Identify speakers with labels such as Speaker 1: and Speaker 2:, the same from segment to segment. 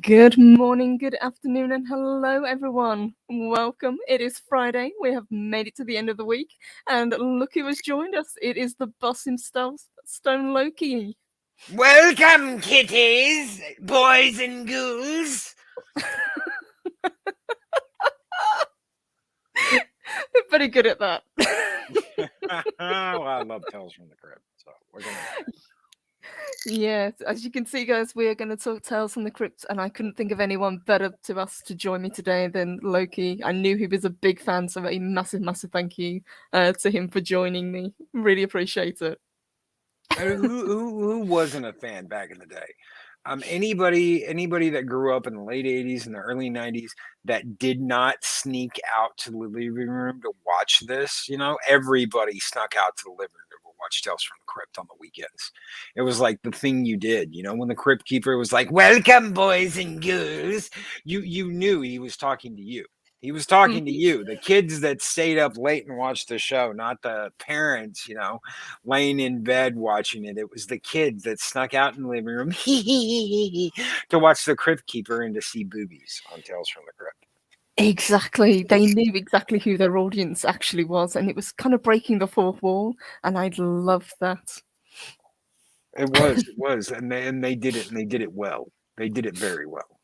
Speaker 1: Good morning, good afternoon, and hello, everyone. Welcome. It is Friday. We have made it to the end of the week, and look who has joined us. It is the boss himself, Stone Loki.
Speaker 2: Welcome, kitties, boys and ghouls.
Speaker 1: Very good at that.
Speaker 2: Well, I love Tales from the Crypt, so we're gonna.
Speaker 1: Yes, as you can see, guys, we are going to talk Tales from the Crypt, and I couldn't think of anyone better to us to join me today than Loki. I knew he was a big fan, so a massive, massive thank you to him for joining me. Really appreciate it.
Speaker 2: Who wasn't a fan back in the day? Anybody that grew up in the late '80s and the early '90s that did not sneak out to the living room to watch this, everybody snuck out to the living room to watch Tales from the Crypt on the weekends. It was like the thing you did, when the Crypt Keeper was like, "Welcome, boys and ghouls," you knew he was talking to you. He was talking to you, the kids that stayed up late and watched the show, not the parents, laying in bed watching it. It was the kids that snuck out in the living room to watch the Crypt Keeper and to see boobies on Tales from the Crypt.
Speaker 1: Exactly. They knew exactly who their audience actually was, and it was kind of breaking the fourth wall, and I loved that.
Speaker 2: It was, and they did it, and they did it well. They did it very well.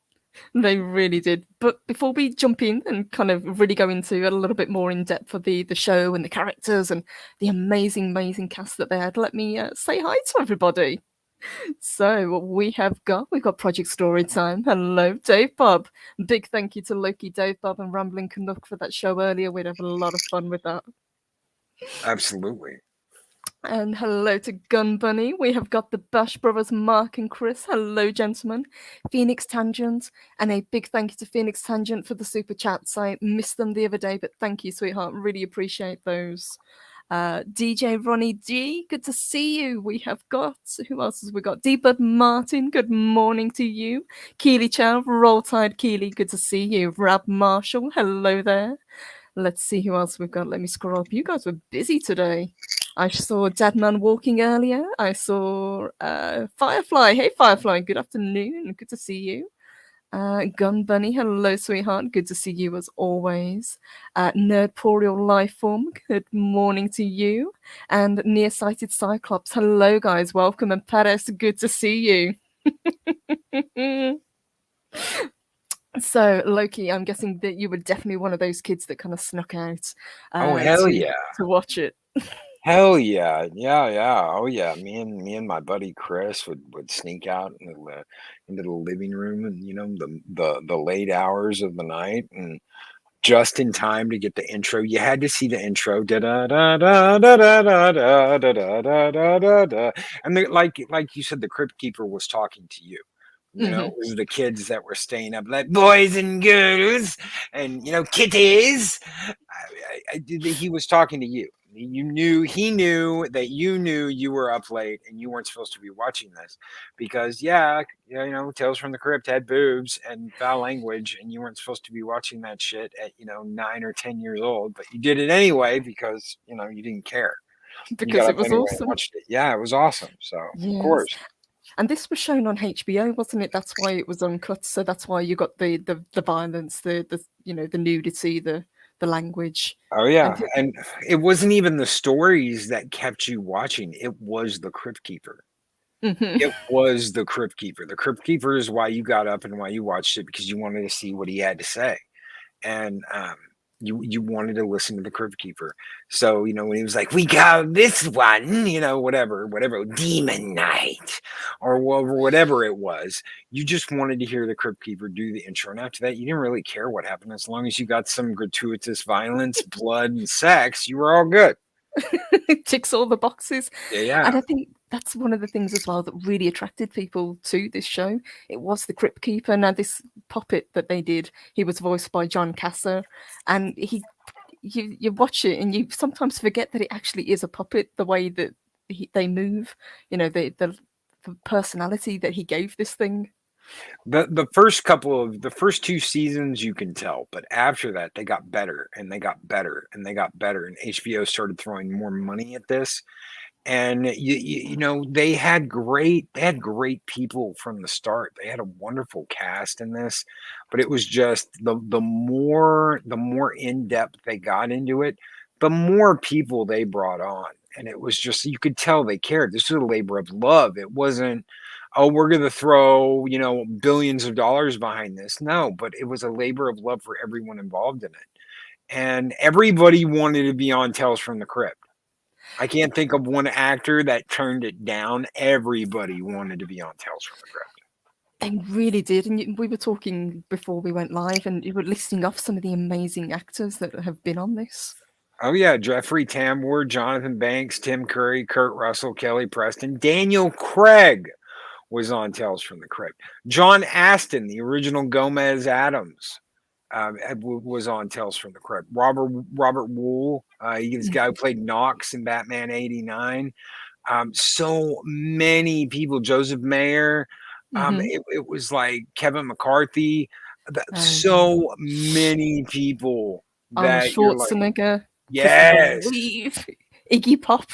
Speaker 1: They really did. But before we jump in and kind of really go into a little bit more in depth of the show and the characters and the amazing, amazing cast that they had, let me say hi to everybody. So we've got Project Storytime. Hello, Dave Bob. Big thank you to Loki, Dave Bob, and Rambling Canuck for that show earlier. We'd have a lot of fun with that.
Speaker 2: Absolutely.
Speaker 1: And hello to Gun Bunny. We have got the Bash Brothers, Mark and Chris. Hello, gentlemen. Phoenix Tangent. And a big thank you to Phoenix Tangent for the super chats. I missed them the other day, but thank you, sweetheart. Really appreciate those. DJ Ronnie D, good to see you. We have got, who else has we got? D-Bud Martin, good morning to you. Keely Chow, Roll Tide Keely, good to see you. Rab Marshall, hello there. Let's see who else we've got. Let me scroll up. You guys were busy today. I saw Deadman walking earlier. I saw Firefly. Hey, Firefly. Good afternoon. Good to see you. Gun Bunny. Hello, sweetheart. Good to see you as always. Nerdporial Lifeform. Good morning to you. And Nearsighted Cyclops. Hello, guys. Welcome. And Perez. Good to see you. So, Loki, I'm guessing that you were definitely one of those kids that kind of snuck out
Speaker 2: Oh, hell yeah.
Speaker 1: to watch it.
Speaker 2: Hell yeah. Yeah. Oh yeah. Me and my buddy Chris would sneak out into the living room and the late hours of the night and just in time to get the intro. You had to see the intro. Da da da da da da da da da da da da da. And like you said, the Crypt Keeper was talking to you. It was the kids that were staying up, like boys and girls, and kitties. He was talking to you. He knew that you knew you were up late and you weren't supposed to be watching this because, Tales from the Crypt had boobs and foul language, and you weren't supposed to be watching that shit at 9 or 10 years old, but you did it anyway because you didn't care.
Speaker 1: Because it was
Speaker 2: anyway
Speaker 1: awesome.
Speaker 2: And watched it. Yeah, it was awesome. So
Speaker 1: yes.
Speaker 2: Of course.
Speaker 1: And this was shown on HBO, wasn't it? That's why it was uncut. So that's why you got the violence, the nudity, the language.
Speaker 2: Oh yeah, and it wasn't even the stories that kept you watching. It was the Crypt Keeper. It was the Crypt Keeper. The Crypt Keeper is why you got up and why you watched it, because you wanted to see what he had to say, and you wanted to listen to the Crypt Keeper. So when he was like, "We got this one," whatever, Demon Night, or whatever it was, you just wanted to hear the Crypt Keeper do the intro, and after that, you didn't really care what happened as long as you got some gratuitous violence, blood, and sex. You were all good.
Speaker 1: It ticks all the boxes.
Speaker 2: Yeah.
Speaker 1: And I think that's one of the things as well that really attracted people to this show. It was the Crypt Keeper. Now, this puppet that they did, he was voiced by John Casser, and you watch it and you sometimes forget that it actually is a puppet, the way that they move, the personality that he gave this thing.
Speaker 2: The first two seasons you can tell, but after that they got better and they got better and they got better, and HBO started throwing more money at this, And you know, they had great people from the start. They had a wonderful cast in this, but it was just the more in depth they got into it, the more people they brought on, and it was just, you could tell they cared. This was a labor of love. It wasn't, oh, we're going to throw, you know, billions of dollars behind this. No, but it was a labor of love for everyone involved in it, and everybody wanted to be on Tales from the Crypt. I can't think of one actor that turned it down. Everybody wanted to be on Tales from the Crypt.
Speaker 1: They really did. And we were talking before we went live, and you were listing off some of the amazing actors that have been on this.
Speaker 2: Oh yeah, Jeffrey Tambor, Jonathan Banks, Tim Curry, Kurt Russell, Kelly Preston, Daniel Craig was on Tales from the Crypt. John Aston, the original Gomez Adams, was on Tales from the Crypt. Robert Wool, he's the guy who played Knox in Batman '89. So many people. Joseph Mayer. It was like Kevin McCarthy. So many people
Speaker 1: Arnold
Speaker 2: that you're like,
Speaker 1: Schwarzenegger, Christopher
Speaker 2: yes,
Speaker 1: Reeve, Iggy Pop.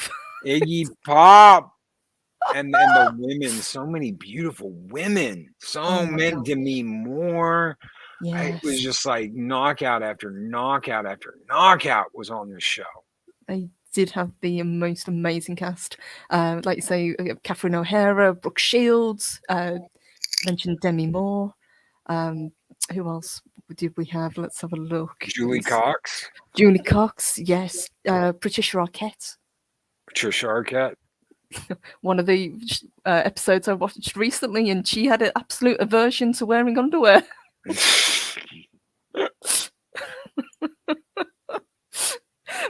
Speaker 2: Iggy Pop. And the women, so many beautiful women,
Speaker 1: Oh
Speaker 2: so
Speaker 1: my
Speaker 2: many.
Speaker 1: God.
Speaker 2: Demi Moore. It was
Speaker 1: Yes.
Speaker 2: just like knockout after knockout after knockout was on this show.
Speaker 1: They did have the most amazing cast. Like you say, Catherine O'Hara, Brooke Shields, mentioned Demi Moore. Who else did we have? Let's have a look.
Speaker 2: Julie Cox,
Speaker 1: Julie Cox, yes. Patricia Arquette.
Speaker 2: Patricia Arquette.
Speaker 1: One of the episodes I watched recently, and she had an absolute aversion to wearing underwear.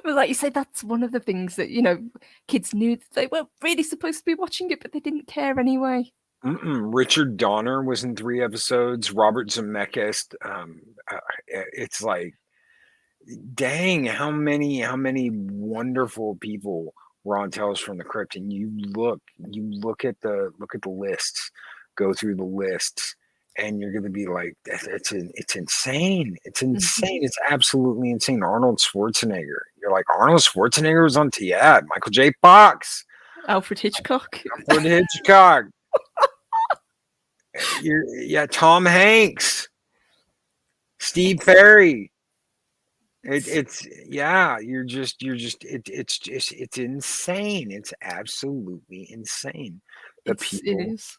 Speaker 1: But like you say, that's one of the things that, you know, kids knew that they weren't really supposed to be watching it, but they didn't care anyway.
Speaker 2: Richard Donner was in 3 episodes. Robert Zemeckis. It's like, dang, how many wonderful people were on Tales from the Crypt, and you look at the lists, go through the lists, and you're going to be like, it's insane. It's insane. It's absolutely insane. Arnold Schwarzenegger. You're like, Arnold Schwarzenegger was on yeah, Michael J. Fox,
Speaker 1: Alfred Hitchcock.
Speaker 2: Alfred Hitchcock. Tom Hanks, Steve Perry. It's insane. It's absolutely insane.
Speaker 1: It is.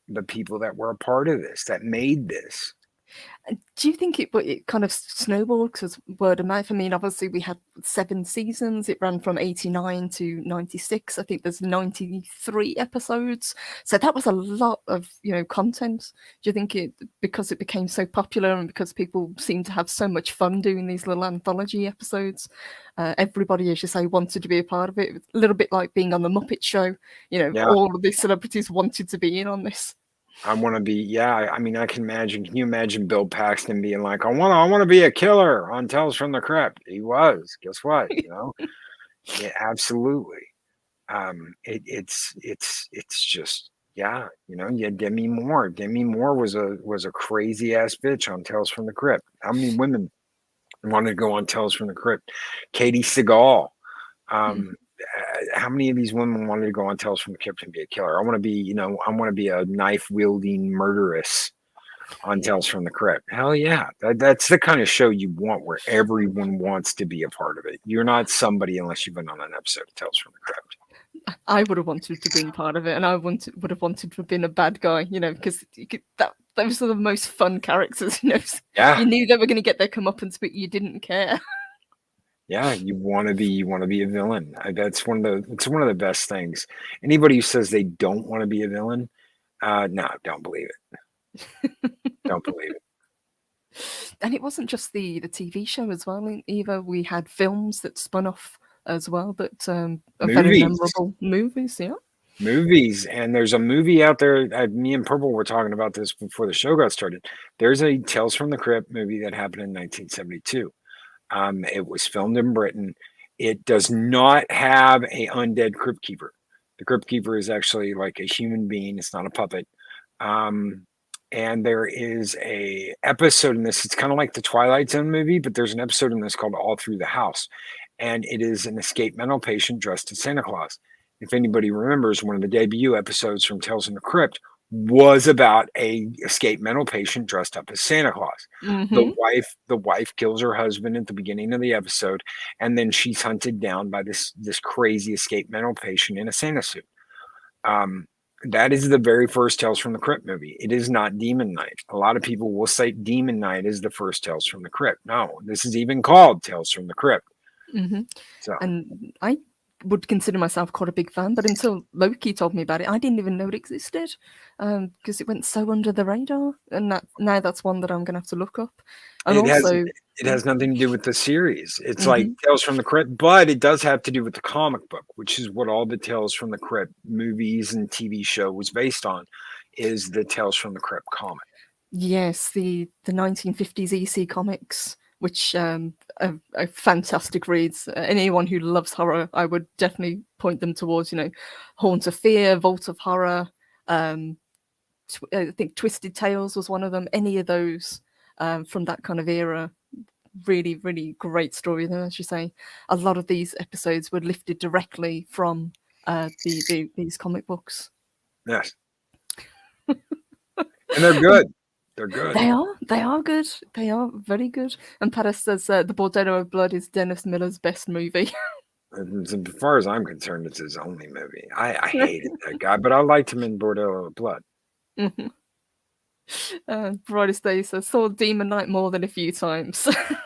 Speaker 2: The people that were a part of this, that made this.
Speaker 1: Do you think it kind of snowballed because word of mouth? I mean, obviously we had 7 seasons. It ran from 89 to 96. I think there's 93 episodes. So that was a lot of, you know, content. Do you think because it became so popular and because people seemed to have so much fun doing these little anthology episodes, everybody, as you say, wanted to be a part of it? A little bit like being on the Muppet Show. You know, all of these celebrities wanted to be in on this.
Speaker 2: I want to be, I mean, I can imagine. Can you imagine Bill Paxton being like, I want to be a killer on Tales from the Crypt? He was. Guess what? You know, yeah, absolutely. It's just, you know, Demi Moore. Demi Moore was a crazy ass bitch on Tales from the Crypt. How many women wanted to go on Tales from the Crypt? Katie Seagal. How many of these women wanted to go on Tales from the Crypt and be a killer? I want to be a knife wielding murderess on Tales from the Crypt. Hell yeah. That's the kind of show you want, where everyone wants to be a part of it. You're not somebody unless you've been on an episode of Tales from the Crypt.
Speaker 1: I would have wanted to be part of it, and I would have wanted to have been a bad guy, you know, because those are the most fun characters, you know.
Speaker 2: Yeah.
Speaker 1: You knew they were going to get their comeuppance, but you didn't care.
Speaker 2: Yeah, you want to be a villain. It's one of the best things. Anybody who says they don't want to be a villain, no, don't believe it. Don't believe it.
Speaker 1: And it wasn't just the TV show as well. Either we had films that spun off as well, that are very memorable movies. Yeah,
Speaker 2: movies. And there's a movie out there. Me and Purple were talking about this before the show got started. There's a Tales from the Crypt movie that happened in 1972. It was filmed in Britain. It does not have a undead crypt keeper. The crypt keeper is actually like a human being. It's not a puppet. And there is a episode in this. It's kind of like the Twilight Zone movie, but there's an episode in this called All Through the House. And it is an escaped mental patient dressed as Santa Claus. if anybody remembers, one of the debut episodes from Tales from the Crypt was about a escaped mental patient dressed up as Santa Claus.
Speaker 1: Mm-hmm.
Speaker 2: The wife kills her husband at the beginning of the episode, and then she's hunted down by this crazy escaped mental patient in a Santa suit. Um, that is the very first Tales from the Crypt movie. It is not Demon Knight. A lot of people will say Demon Knight is the first Tales from the Crypt. No, this is even called Tales from the Crypt.
Speaker 1: Mm-hmm.
Speaker 2: So
Speaker 1: And I would consider myself quite a big fan, but until Loki told me about it, I didn't even know it existed because it went so under the radar. And now that's one that I'm going to have to look up. And
Speaker 2: it has
Speaker 1: also,
Speaker 2: it has nothing to do with the series. It's like
Speaker 1: mm-hmm,
Speaker 2: Tales from the Crypt, but it does have to do with the comic book, which is what all the Tales from the Crypt movies and TV show was based on, is the Tales from the Crypt comic.
Speaker 1: yes, the 1950s EC comics, which are fantastic reads. Anyone who loves horror, I would definitely point them towards, Haunt of Fear, Vault of Horror. Um, I think Twisted Tales was one of them. Any of those from that kind of era, really, really great story. And as you say, a lot of these episodes were lifted directly from these comic books.
Speaker 2: Yes, and they're good. They're good.
Speaker 1: They are good. They are very good. And Paris says The Bordello of Blood is Dennis Miller's best movie.
Speaker 2: As far as I'm concerned, it's his only movie. I hated that guy, but I liked him in Bordello of Blood.
Speaker 1: Mhm. Brightest Day says saw Demon Knight more than a few times. I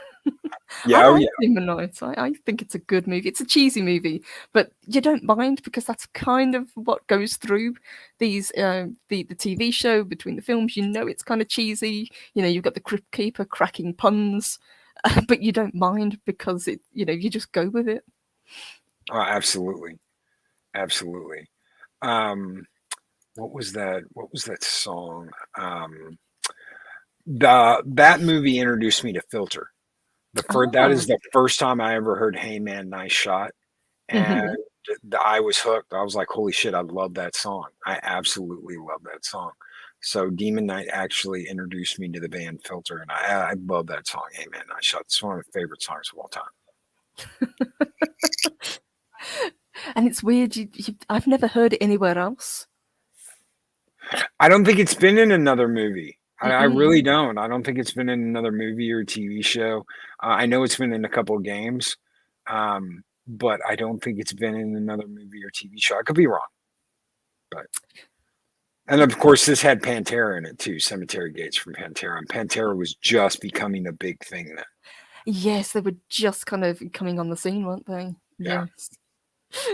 Speaker 2: Yeah, oh
Speaker 1: like
Speaker 2: yeah.
Speaker 1: Demon Knight. I think it's a good movie. It's a cheesy movie, but you don't mind because that's kind of what goes through these the TV show between the films. It's kind of cheesy. You've got the Crypt Keeper cracking puns, but you don't mind because you just go with it.
Speaker 2: Oh, absolutely. Absolutely. Um, what was that? What was that song? That movie introduced me to Filter. That
Speaker 1: Ah,
Speaker 2: is the first time I ever heard "Hey Man, Nice Shot," and
Speaker 1: mhm.
Speaker 2: I was hooked. I was like, "Holy shit, I love that song! I absolutely love that song." So Demon Knight actually introduced me to the band Filter, and I love that song. "Hey Man, Nice Shot." It's one of my favorite songs of all time.
Speaker 1: And it's weird. I've never heard it anywhere else.
Speaker 2: I don't think it's been in another movie. I
Speaker 1: Mm-mm.
Speaker 2: really don't. I don't think it's been in another movie or TV show. I know it's been in a couple of games, but I don't think it's been in another movie or TV show. I could be wrong, but and of course this had Pantera in it too. Cemetery Gates from Pantera, and Pantera was just becoming a big thing then.
Speaker 1: Yes, they were just kind of coming on the scene, weren't they?
Speaker 2: Yeah,
Speaker 1: Yes.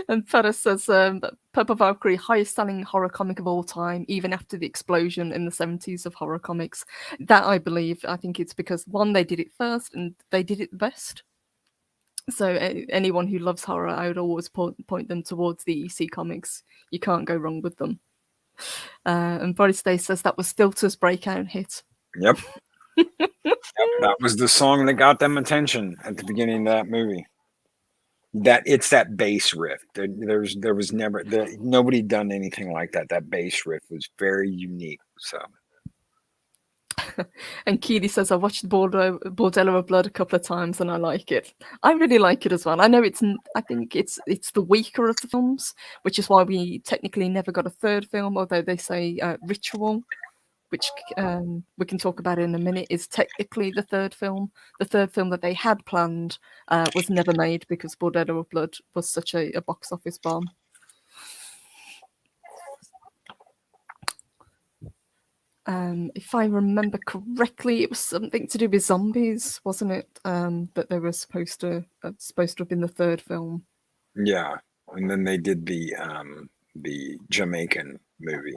Speaker 1: And Ferris says Purple Valkyrie, highest selling horror comic of all time, even after the explosion in the 70s of horror comics. That I believe, I think it's because one, they did it first and they did it the best. So anyone who loves horror, I would always point them towards the EC comics. You can't go wrong with them. And Boris Day says that was Stilter's breakout hit.
Speaker 2: yep, yep. That was the song that got them attention at the beginning of that movie. That it's that bass riff. There was never nobody done anything like that. That bass riff was very unique. So
Speaker 1: And Keely says, I watched Bordello of Blood a couple of times and I like it. I really like it as well. I know I think it's the weaker of the films, which is why we technically never got a third film, although they say Ritual, which we can talk about in a minute, is technically the third film. The third film that they had planned was never made because Bordello of Blood was such a box office bomb. If I remember correctly, it was something to do with zombies, wasn't it? That they were supposed to have been the third film.
Speaker 2: yeah, and then they did the Jamaican movie.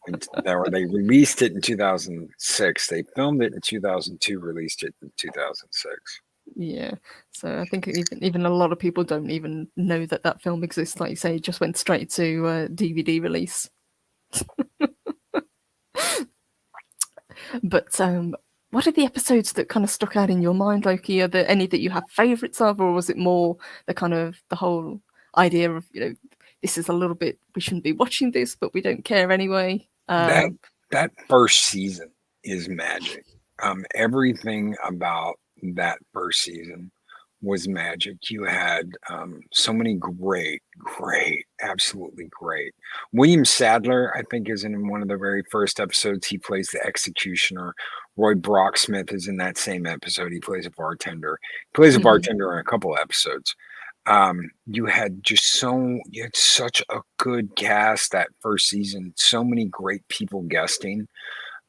Speaker 2: And they released it in 2006. They filmed it in 2002, released it in 2006.
Speaker 1: Yeah, so I think even a lot of people don't even know that that film exists. Like you say, it just went straight to DVD release. But what are the episodes that kind of stuck out in your mind, Loki? Are there any that you have favourites of, or was it more the whole idea of this is a little bit, we shouldn't be watching this, but we don't care anyway?
Speaker 2: That that first season is magic. Everything about that first season was magic. You had so many great, absolutely great. William Sadler, I think, is in one of the very first episodes. He plays the executioner. Roy Brocksmith is in that same episode. He plays a bartender. He plays a
Speaker 1: Hmm.
Speaker 2: bartender in a couple episodes. You had you had such a good cast that first season. So many great people guesting,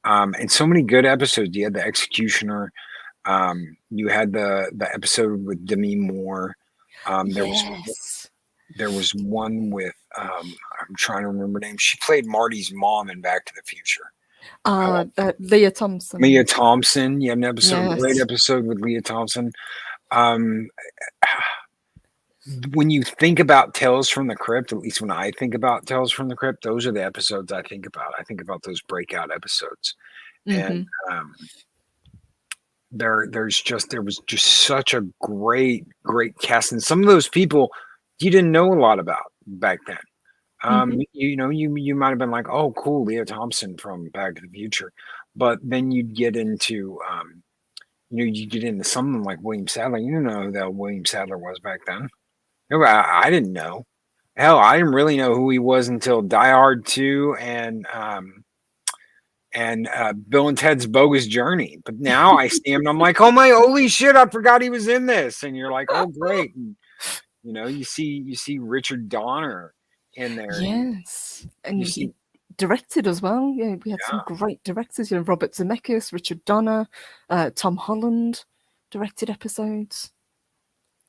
Speaker 2: and so many good episodes. You had the executioner. You had the episode with Demi Moore. Um, there was
Speaker 1: Yes.
Speaker 2: there was one with I'm trying to remember her name. She played Marty's mom in Back to the Future. Uh,
Speaker 1: Leah Thompson.
Speaker 2: Leah Thompson. You had an episode, great
Speaker 1: Yes.
Speaker 2: episode with Leah Thompson. Um, when you think about Tales from the Crypt, at least when I think about Tales from the Crypt, those are the episodes I think about. I think about those breakout episodes, and
Speaker 1: Hmm.
Speaker 2: um, there was just such a great cast, and some of those people you didn't know a lot about back then.
Speaker 1: Hmm.
Speaker 2: You might have been like, oh, cool, Leah Thompson from Back to the Future, but then you'd get into you get into something like William Sadler. You don't know who that William Sadler was back then. No, I didn't know. Hell, I didn't really know who he was until Die Hard 2 and Bill and Ted's Bogus Journey. But now I see him and I'm like, oh my holy shit, I forgot he was in this. And you're like, oh great. And, you see Richard Donner in there, and
Speaker 1: Yes,
Speaker 2: you
Speaker 1: and
Speaker 2: see,
Speaker 1: he directed as well. Yeah, we had some
Speaker 2: yeah,
Speaker 1: great directors. You know, Robert Zemeckis, Richard Donner, Tom Holland directed episodes.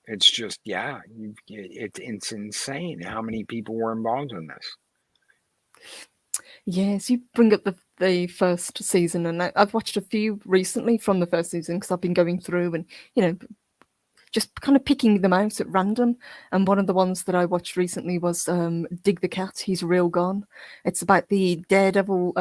Speaker 2: it's just, yeah, it's insane how many people were involved in this.
Speaker 1: Yes, you bring up the first season, and I've watched a few recently from the first season because I've been going through and just kind of picking them out at random. And one of the ones that I watched recently was Dig the Cat. He's Real Gone. It's about the Daredevil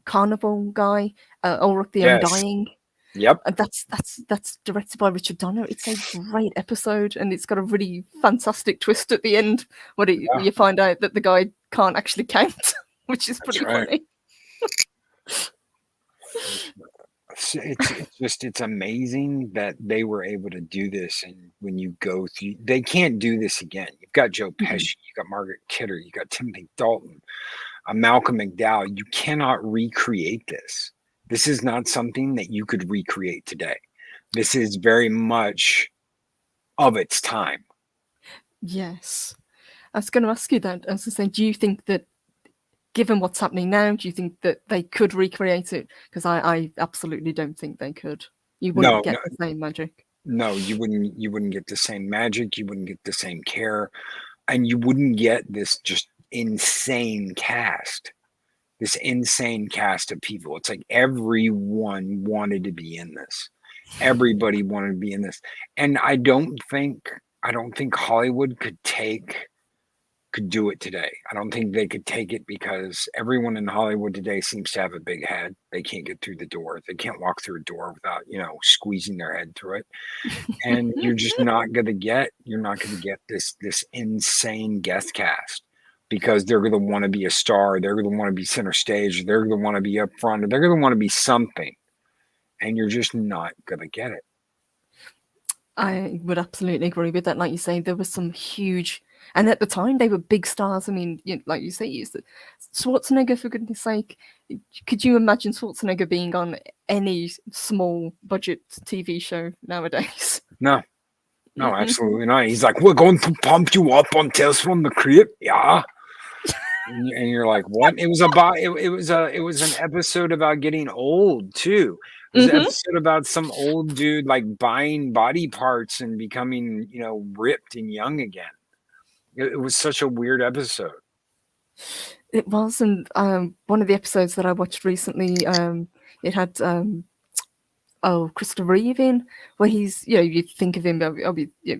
Speaker 1: carnival guy, Ulrich the
Speaker 2: Yes.
Speaker 1: Undying.
Speaker 2: Yep.
Speaker 1: And that's directed by Richard Donner. It's a great episode, and it's got a really fantastic twist at the end where
Speaker 2: Yeah,
Speaker 1: you find out that the guy can't actually count, which is
Speaker 2: that's
Speaker 1: pretty
Speaker 2: right.
Speaker 1: funny.
Speaker 2: It's amazing that they were able to do this. And when you go through, they can't do this again. You've got Joe
Speaker 1: Mhm.
Speaker 2: Pesci, you got Margaret Kidder, you got Timothy Dalton, Malcolm McDowell. You cannot recreate this. This is not something that you could recreate today. This is very much of its time.
Speaker 1: Yes. I was going to ask you that. As I say, do you think that, given what's happening now, do you think that they could recreate it? Because I absolutely don't think they could. You wouldn't
Speaker 2: No, no,
Speaker 1: get the same magic.
Speaker 2: no, you wouldn't get the same magic, you wouldn't get the same care, and you wouldn't get this just insane cast. This insane cast of people. It's like everyone wanted to be in this. Everybody wanted to be in this. And I don't think Hollywood could do it today. I don't think they could take it because everyone in Hollywood today seems to have a big head. They can't get through the door. They can't walk through a door without, squeezing their head through it. And you're not gonna get this insane guest cast because they're gonna want to be a star, they're gonna want to be center stage, they're gonna want to be up front, or they're gonna want to be something, and you're just not gonna get it.
Speaker 1: I would absolutely agree with that. Like you say, there was some huge, and at the time they were big stars. I mean, like you say, Schwarzenegger, for goodness sake. Could you imagine Schwarzenegger being on any small budget TV show nowadays?
Speaker 2: No, no,
Speaker 1: Mm-mm.
Speaker 2: absolutely not. He's like, we're going to pump you up on Tales from the Crypt, yeah. And you're like, what? It was an episode about getting old too. It was an
Speaker 1: Hmm.
Speaker 2: episode about some old dude like buying body parts and becoming, ripped and young again. It was such a weird episode.
Speaker 1: It was, and one of the episodes that I watched recently, it had Christopher Reeve in, where he's you think of him,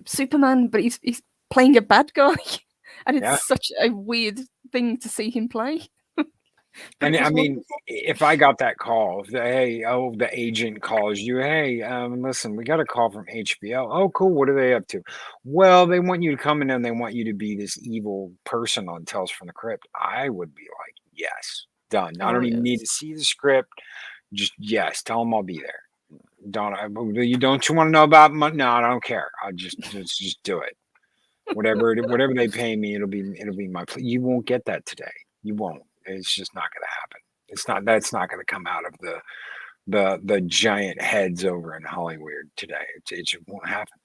Speaker 1: Superman, but he's playing a bad guy, and
Speaker 2: Yeah.
Speaker 1: it's such a weird thing to see him play, but
Speaker 2: And
Speaker 1: it
Speaker 2: I
Speaker 1: was
Speaker 2: mean,
Speaker 1: wonderful.
Speaker 2: if I got that call, the agent calls you, hey, listen, we got a call from HBO. Oh, cool. What are they up to? Well, they want you to come in and they want you to be this evil person on Tales from the Crypt. I would be like, yes, done. I
Speaker 1: Oh
Speaker 2: don't even need
Speaker 1: yes.
Speaker 2: to see the script. Just yes, tell them I'll be there. You don't you want to know about money? No, I don't care. I'll just do it. Whatever they pay me, it'll be my. You won't get that today. You won't. It's just not going to happen. It's not. That's not going to come out of the giant heads over in Hollywood today. It just won't happen.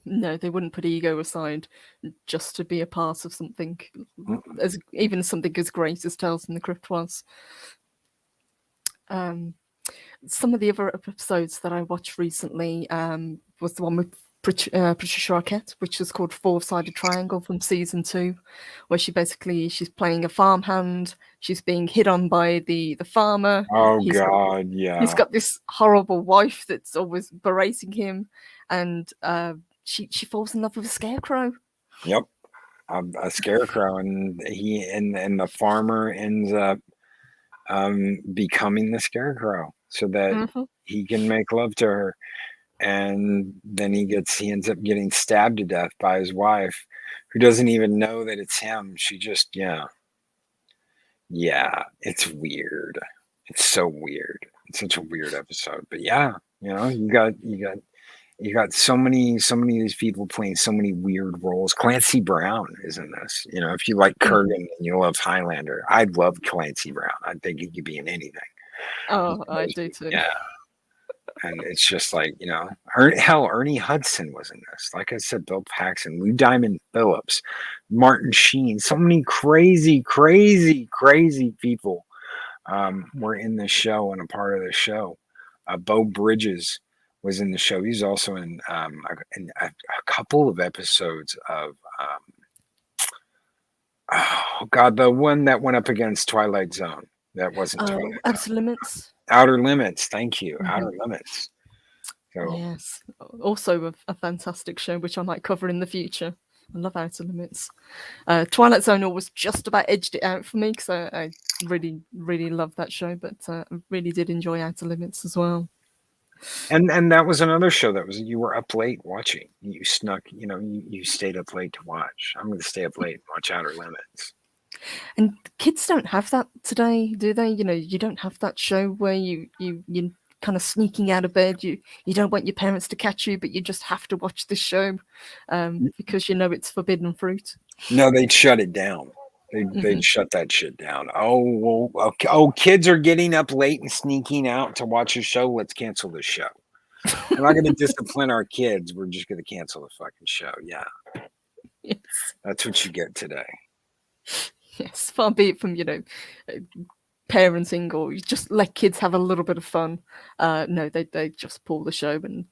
Speaker 1: No, they wouldn't put ego aside just to be a part of something
Speaker 2: Mm-mm.
Speaker 1: as even something as great as Tales from the Crypt was. Some of the other episodes that I watched recently was the one with Patricia Arquette, which is called Four-Sided Triangle from season 2, where she's playing a farmhand. She's being hit on by the farmer.
Speaker 2: Oh
Speaker 1: He's
Speaker 2: God, yeah.
Speaker 1: He's got this horrible wife that's always berating him, and she falls in love with a scarecrow.
Speaker 2: Yep, a scarecrow, and the farmer ends up becoming the scarecrow so that
Speaker 1: Mm-hmm.
Speaker 2: he can make love to her, and then he ends up getting stabbed to death by his wife, who doesn't even know that it's him. She just it's weird. It's so weird. It's such a weird episode, but yeah, you got so many of these people playing so many weird roles. Clancy Brown is in this. If you like Kurgan and you love Highlander, I'd love Clancy Brown. I think he could be in anything.
Speaker 1: Oh, I do too.
Speaker 2: Yeah. And it's just like, Ernie Hudson was in this. Like I said, Bill Paxton, Lou Diamond Phillips, Martin Sheen, so many crazy, crazy, crazy people were in the show and a part of the show. Beau Bridges was in the show. He's also in a couple of episodes of oh God, the one that went up against Twilight Zone. That wasn't Twilight
Speaker 1: Outer
Speaker 2: Zone.
Speaker 1: Limits.
Speaker 2: Outer Limits. Thank you.
Speaker 1: Mm-hmm.
Speaker 2: Outer Limits. So,
Speaker 1: yes, also a fantastic show which I might cover in the future. I love Outer Limits. Twilight Zone always just about edged it out for me because I really, really love that show, but I really did enjoy Outer Limits as well.
Speaker 2: And that was another show that was you were up late watching. You snuck, you stayed up late to watch. I'm going to stay up late and watch Outer Limits.
Speaker 1: And kids don't have that today, do they? You don't have that show where you kind of sneaking out of bed. You don't want your parents to catch you, but you just have to watch this show because it's forbidden fruit.
Speaker 2: No, they'd shut it down. They'd shut that shit down. Oh, well, okay. Oh, kids are getting up late and sneaking out to watch a show. Let's cancel this show. We're not going to discipline our kids. We're just going to cancel the fucking show. Yeah.
Speaker 1: Yes.
Speaker 2: That's what you get today.
Speaker 1: Yes, far be it from, parenting or just let kids have a little bit of fun. No, they just pull the show and,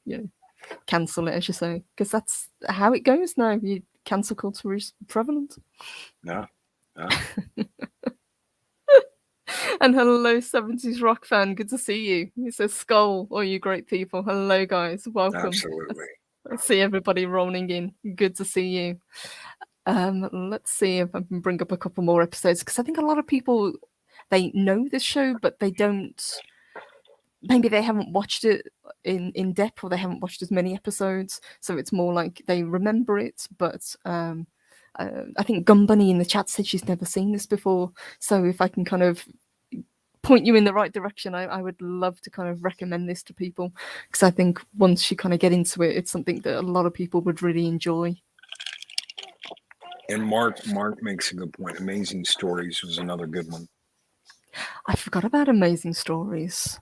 Speaker 1: cancel it, as you say, because that's how it goes now. Cancel culture is prevalent.
Speaker 2: No.
Speaker 1: And hello, 70s rock fan. Good to see you. He says, Skull, all you great people. Hello, guys. Welcome.
Speaker 2: Absolutely.
Speaker 1: I see everybody rolling in. Good to see you. Let's see if I can bring up a couple more episodes because I think a lot of people, they know this show, but they don't. Maybe they haven't watched it in depth, or they haven't watched as many episodes. So it's more like they remember it. But I think Gun Bunny in the chat said she's never seen this before. So if I can kind of point you in the right direction, I would love to kind of recommend this to people because I think once you kind of get into it, it's something that a lot of people would really enjoy.
Speaker 2: And Mark makes a good point. Amazing Stories was another good one.
Speaker 1: I forgot about Amazing Stories.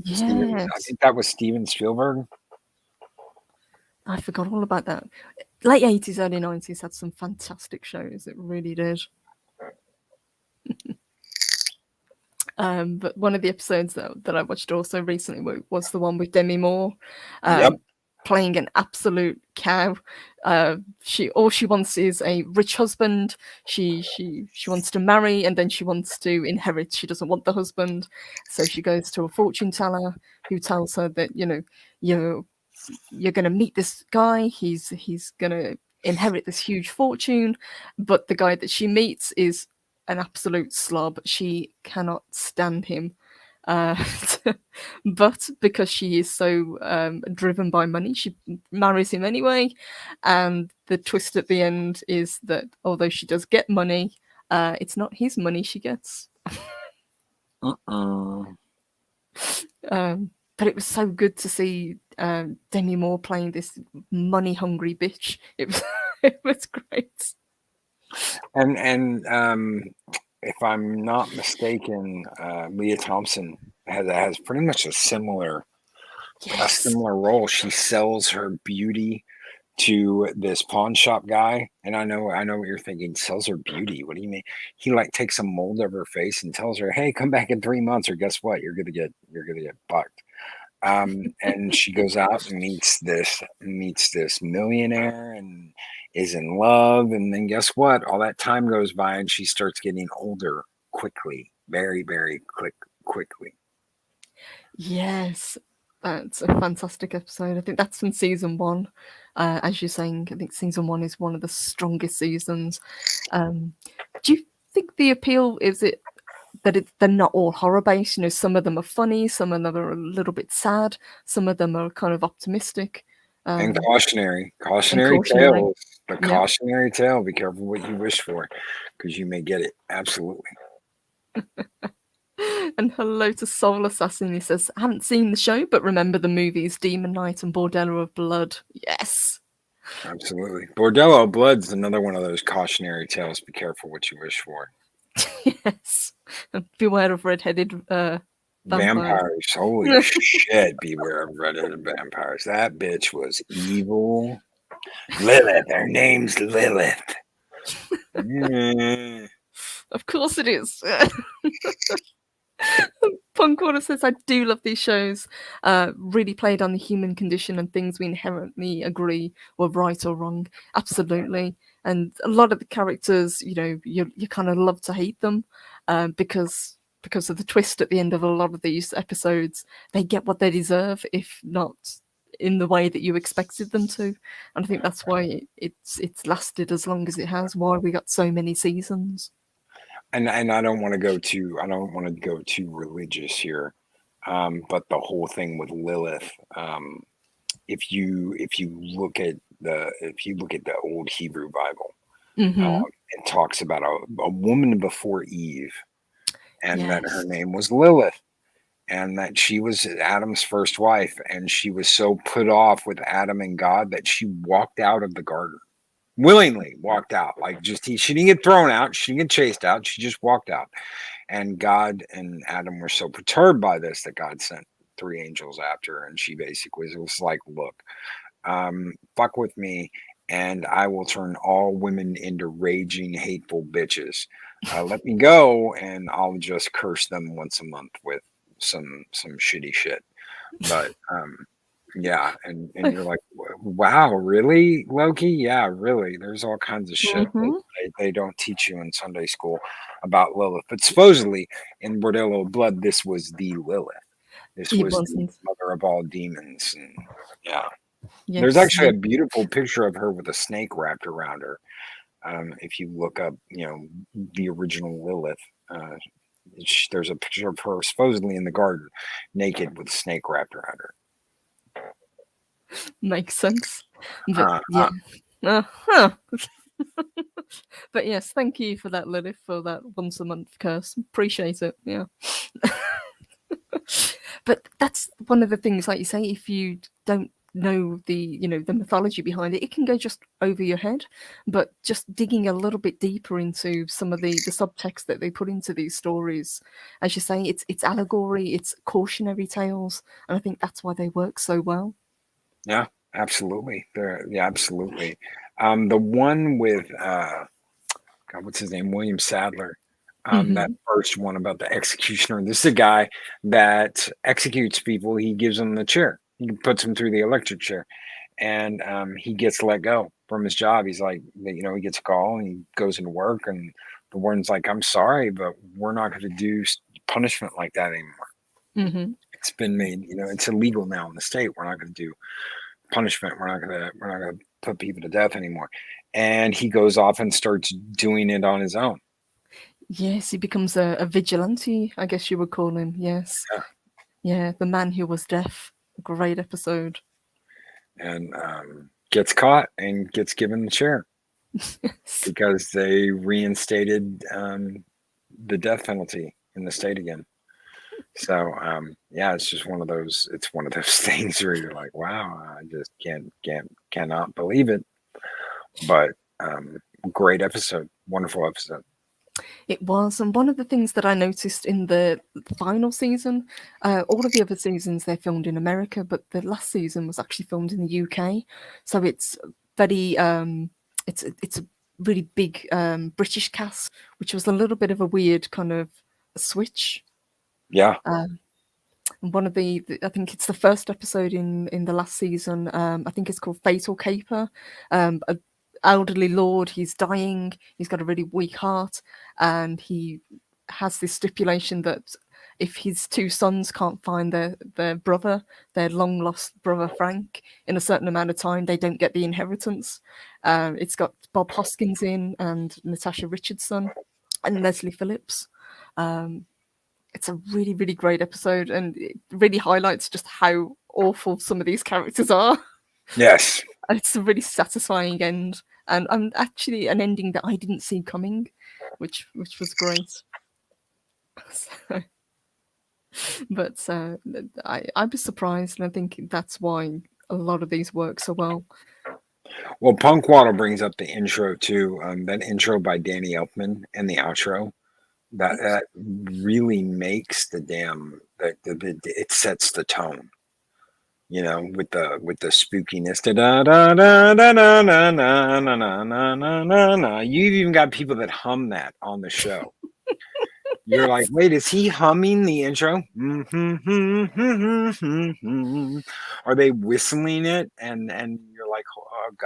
Speaker 1: Yes.
Speaker 2: I think that was Steven Spielberg.
Speaker 1: I forgot all about that. Late 80s, early 90s had some fantastic shows. It really did. But one of the episodes that I watched also recently was the one with Demi Moore. Playing an absolute cow. All she wants is a rich husband. She wants to marry and then she wants to inherit. She doesn't want the husband, so she goes to a fortune teller who tells her that you're going to meet this guy. He's going to inherit this huge fortune, but the guy that she meets is an absolute slob. She cannot stand him. But because she is so driven by money, she marries him anyway. And the twist at the end is that although she does get money, it's not his money she gets. but it was so good to see Demi Moore playing this money-hungry bitch. It was it was great.
Speaker 2: And if I'm not mistaken, Leah Thompson has pretty much a similar
Speaker 1: Yes.
Speaker 2: role. She sells her beauty to this pawn shop guy, and I know what you're thinking. Sells her beauty? What do you mean? He like takes a mold of her face and tells her, "Hey, come back in 3 months, or guess what? You're gonna get fucked." And she goes out and meets this millionaire and is in love, and then guess what? All that time goes by, and she starts getting older quickly, very very quickly.
Speaker 1: Yes. That's a fantastic episode. I think that's from season one. As you're saying, I think season one is one of the strongest seasons. Do you think the appeal is it that they're not all horror based? You know, some of them are funny, some of them are a little bit sad, some of them are kind of optimistic,
Speaker 2: And
Speaker 1: um,
Speaker 2: cautionary
Speaker 1: and cautionary.
Speaker 2: tales. The
Speaker 1: Yep.
Speaker 2: cautionary tale: be careful what you wish for, because you may get it. Absolutely.
Speaker 1: And hello to Soul Assassin. He says, I haven't seen the show, but remember the movies Demon Knight and Bordello of Blood. Yes.
Speaker 2: Absolutely. Bordello of Blood's another one of those cautionary tales. Be careful what you wish for.
Speaker 1: Yes. And beware of red-headed vampires.
Speaker 2: Vampires. Holy shit. Beware of red-headed vampires. That bitch was evil. Lilith. Her name's Lilith. Mm.
Speaker 1: Of course it is. Punkwater says, I do love these shows. Really played on the human condition and things we inherently agree were right or wrong. Absolutely. And a lot of the characters, you know, you kind of love to hate them because of the twist at the end of a lot of these episodes. They get what they deserve, if not in the way that you expected them to. And I think that's why it's lasted as long as it has, why we got so many seasons.
Speaker 2: And I don't want to go too religious here, but the whole thing with Lilith, if you look at the old Hebrew Bible,
Speaker 1: Mm-hmm.
Speaker 2: it talks about a woman before Eve, and that her
Speaker 1: Yes.
Speaker 2: name was Lilith, and that she was Adam's first wife, and she was so put off with Adam and God that she walked out of the garden. Willingly walked out, like she didn't get thrown out, she didn't get chased out, she just walked out. And God and Adam were so perturbed by this that God sent 3 angels after her, and she basically was like, "Look, fuck with me, and I will turn all women into raging, hateful bitches. Let me go, and I'll just curse them once a month with some shitty shit." But yeah, and you're like, wow, really, Loki? Yeah, really. There's all kinds of shit that
Speaker 1: Mm-hmm.
Speaker 2: they don't teach you in Sunday school about Lilith. But supposedly in Bordello of Blood, this was the Lilith. This
Speaker 1: It
Speaker 2: was the
Speaker 1: wasn't.
Speaker 2: mother of all demons. And yeah, there's
Speaker 1: Yes.
Speaker 2: actually a beautiful picture of her with a snake wrapped around her. If you look up, the original Lilith, there's a picture of her supposedly in the garden, naked with a snake wrapped around her.
Speaker 1: Makes sense. But
Speaker 2: Uh,
Speaker 1: yeah. Uh-huh. But yes, thank you for that, Lilith, for that once a month curse. Appreciate it. Yeah. But that's one of the things, like you say, if you don't know the mythology behind it, it can go just over your head. But just digging a little bit deeper into some of the subtext that they put into these stories, as you say, it's allegory, it's cautionary tales, and I think that's why they work so well.
Speaker 2: Yeah, absolutely. Yeah, absolutely. The one with God, what's his name? William Sadler. That
Speaker 1: Hmm.
Speaker 2: first one about the executioner. This is a guy that executes people. He gives them the chair. He puts them through the electric chair, and he gets let go from his job. He's like, he gets a call and he goes into work, and the warden's like, "I'm sorry, but we're not going to do punishment like that anymore.
Speaker 1: Hmm.
Speaker 2: It's been made. It's illegal now in the state. We're not going to do punishment. We're not gonna put people to death anymore." And he goes off and starts doing it on his own.
Speaker 1: Yes, he becomes a vigilante, I guess you would call him. Yes.
Speaker 2: Yeah.
Speaker 1: Yeah, the man who was deaf. Great episode.
Speaker 2: And gets caught and gets given the chair
Speaker 1: Yes.
Speaker 2: because they reinstated the death penalty in the state again. So yeah, it's just one of those. It's one of those things where you're like, wow, I just cannot believe it. But great episode, wonderful episode.
Speaker 1: It was, and one of the things that I noticed in the final season, all of the other seasons they're filmed in America, but the last season was actually filmed in the UK. So it's very, it's a really big British cast, which was a little bit of a weird kind of switch.
Speaker 2: Yeah,
Speaker 1: One of I think it's the first episode in the last season. I think it's called Fatal Caper. A elderly lord, he's dying. He's got a really weak heart, and he has this stipulation that if his two sons can't find their brother, their long lost brother Frank, in a certain amount of time, they don't get the inheritance. It's got Bob Hoskins in and Natasha Richardson and Leslie Phillips. It's a really, really great episode, and it really highlights just how awful some of these characters are.
Speaker 2: yes,
Speaker 1: It's a really satisfying end, and actually an ending that I didn't see coming, which was great. So, but I was surprised, and I think that's why a lot of these work so well.
Speaker 2: well, Punkwaddle brings up the intro too. That intro by Danny Elfman and the outro that really makes the damn it sets the tone. You know, with the spookiness. Da, da, da, da, da, da, da, da, da, da, da, da, da. You've even got people that hum that on the show. You're like, wait, is he humming the intro? Are they whistling it? And you're like,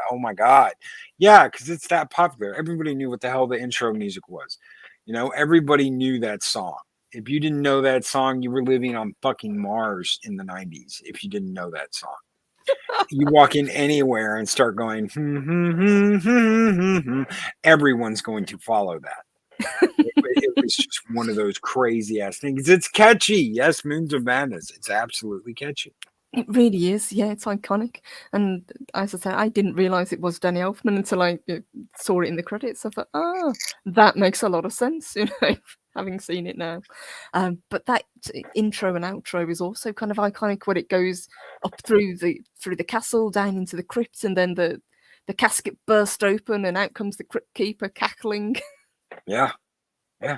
Speaker 2: oh my god, yeah, because it's that popular. Everybody knew what the hell the intro music was. You know, everybody knew that song. If you didn't know that song, you were living on fucking Mars in the 90s. If you didn't know that song, you walk in anywhere and start going, everyone's going to follow that. It was just one of those crazy ass things. It's catchy. Yes, Moons of Madness. It's absolutely catchy.
Speaker 1: It really is, yeah. It's iconic, and as I said, I didn't realize it was Danny Elfman until I saw it in the credits. I thought, that makes a lot of sense, having seen it now. But that intro and outro is also kind of iconic when it goes up through the castle, down into the crypt, and then the casket burst open, and out comes the crypt keeper cackling.
Speaker 2: Yeah, yeah.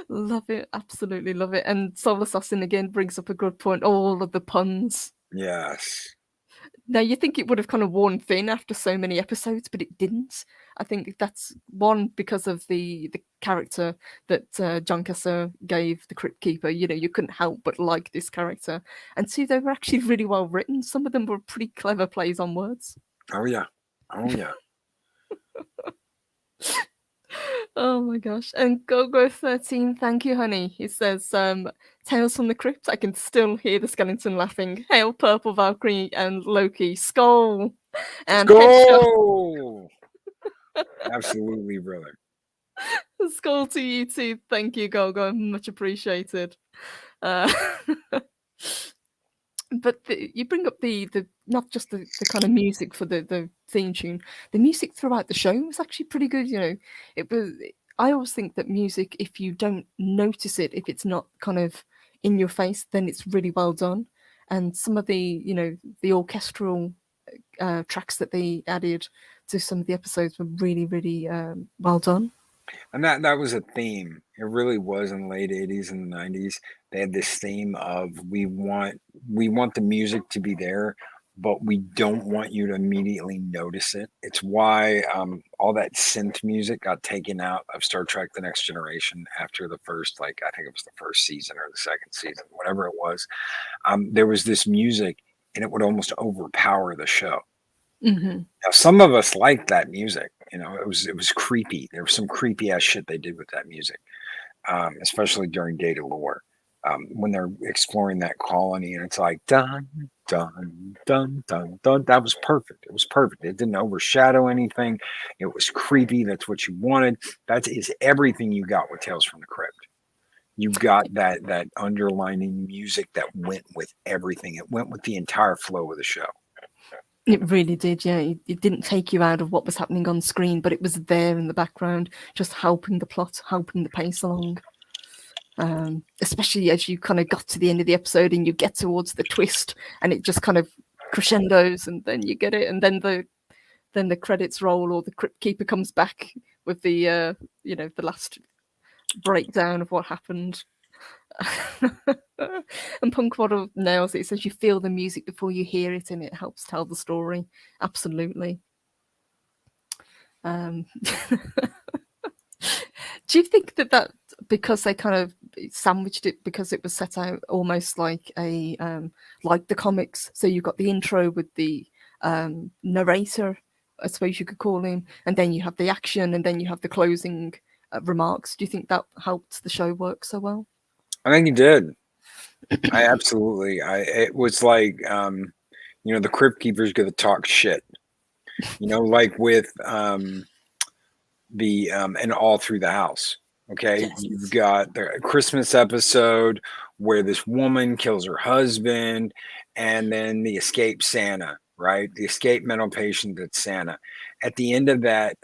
Speaker 1: Love it, absolutely love it. And Soul Assassin again brings up a good point. All of the puns.
Speaker 2: Yes.
Speaker 1: Now you think it would have kind of worn thin after so many episodes, but it didn't. I think that's one because of the character that John Cassell gave the Crypt Keeper. You couldn't help but like this character, and two, they were actually really well written. Some of them were pretty clever plays on words.
Speaker 2: Oh yeah. Oh yeah.
Speaker 1: Oh my gosh. And Gogo13, thank you, honey. He says, Tales from the Crypt, I can still hear the skeleton laughing. Hail, Purple Valkyrie and Loki. Skull
Speaker 2: Let's
Speaker 1: and headshot.
Speaker 2: go. Absolutely, brother.
Speaker 1: Skull to you too. Thank you, Gogo. Much appreciated. Uh, but you bring up the not just the kind of music for the theme tune. The music throughout the show was actually pretty good. It was. I always think that music, if you don't notice it, if it's not kind of in your face, then it's really well done. And some of the orchestral tracks that they added to some of the episodes were really, really well done.
Speaker 2: And that was a theme. It really was in the late 80s and the 90s. They had this theme of we want the music to be there, but we don't want you to immediately notice it. It's why all that synth music got taken out of Star Trek The Next Generation after the first, like, I think it was the first season or the second season, whatever it was. There was this music and it would almost overpower the show.
Speaker 1: Mm-hmm.
Speaker 2: Now, some of us liked that music. It was creepy. There was some creepy ass shit they did with that music, especially during Data Lore, when they're exploring that colony, and it's like dun dun dun dun dun. That was perfect. It was perfect. It didn't overshadow anything. It was creepy. That's what you wanted. That is everything you got with Tales from the Crypt. You got that underlining music that went with everything. It went with the entire flow of the show.
Speaker 1: It really did, yeah. It didn't take you out of what was happening on screen, but it was there in the background, just helping the plot, helping the pace along. Especially as you kind of got to the end of the episode and you get towards the twist, and it just kind of crescendos, and then you get it, and then the credits roll, or the Crypt Keeper comes back with the the last breakdown of what happened. And Punk Waddle nails it. It says you feel the music before you hear it, and it helps tell the story. Absolutely. Do you think that because they kind of sandwiched it, because it was set out almost like a like the comics, so you've got the intro with the narrator, I suppose you could call him, and then you have the action, and then you have the closing remarks. Do you think that helped the show work so well?
Speaker 2: I think he did. It was like, the Crypt Keeper's gonna talk shit, like with and all through the house. Okay,
Speaker 1: Yes.
Speaker 2: you've got the Christmas episode where this woman kills her husband, and then the escaped Santa, right? The escaped mental patient that's Santa. At the end of that,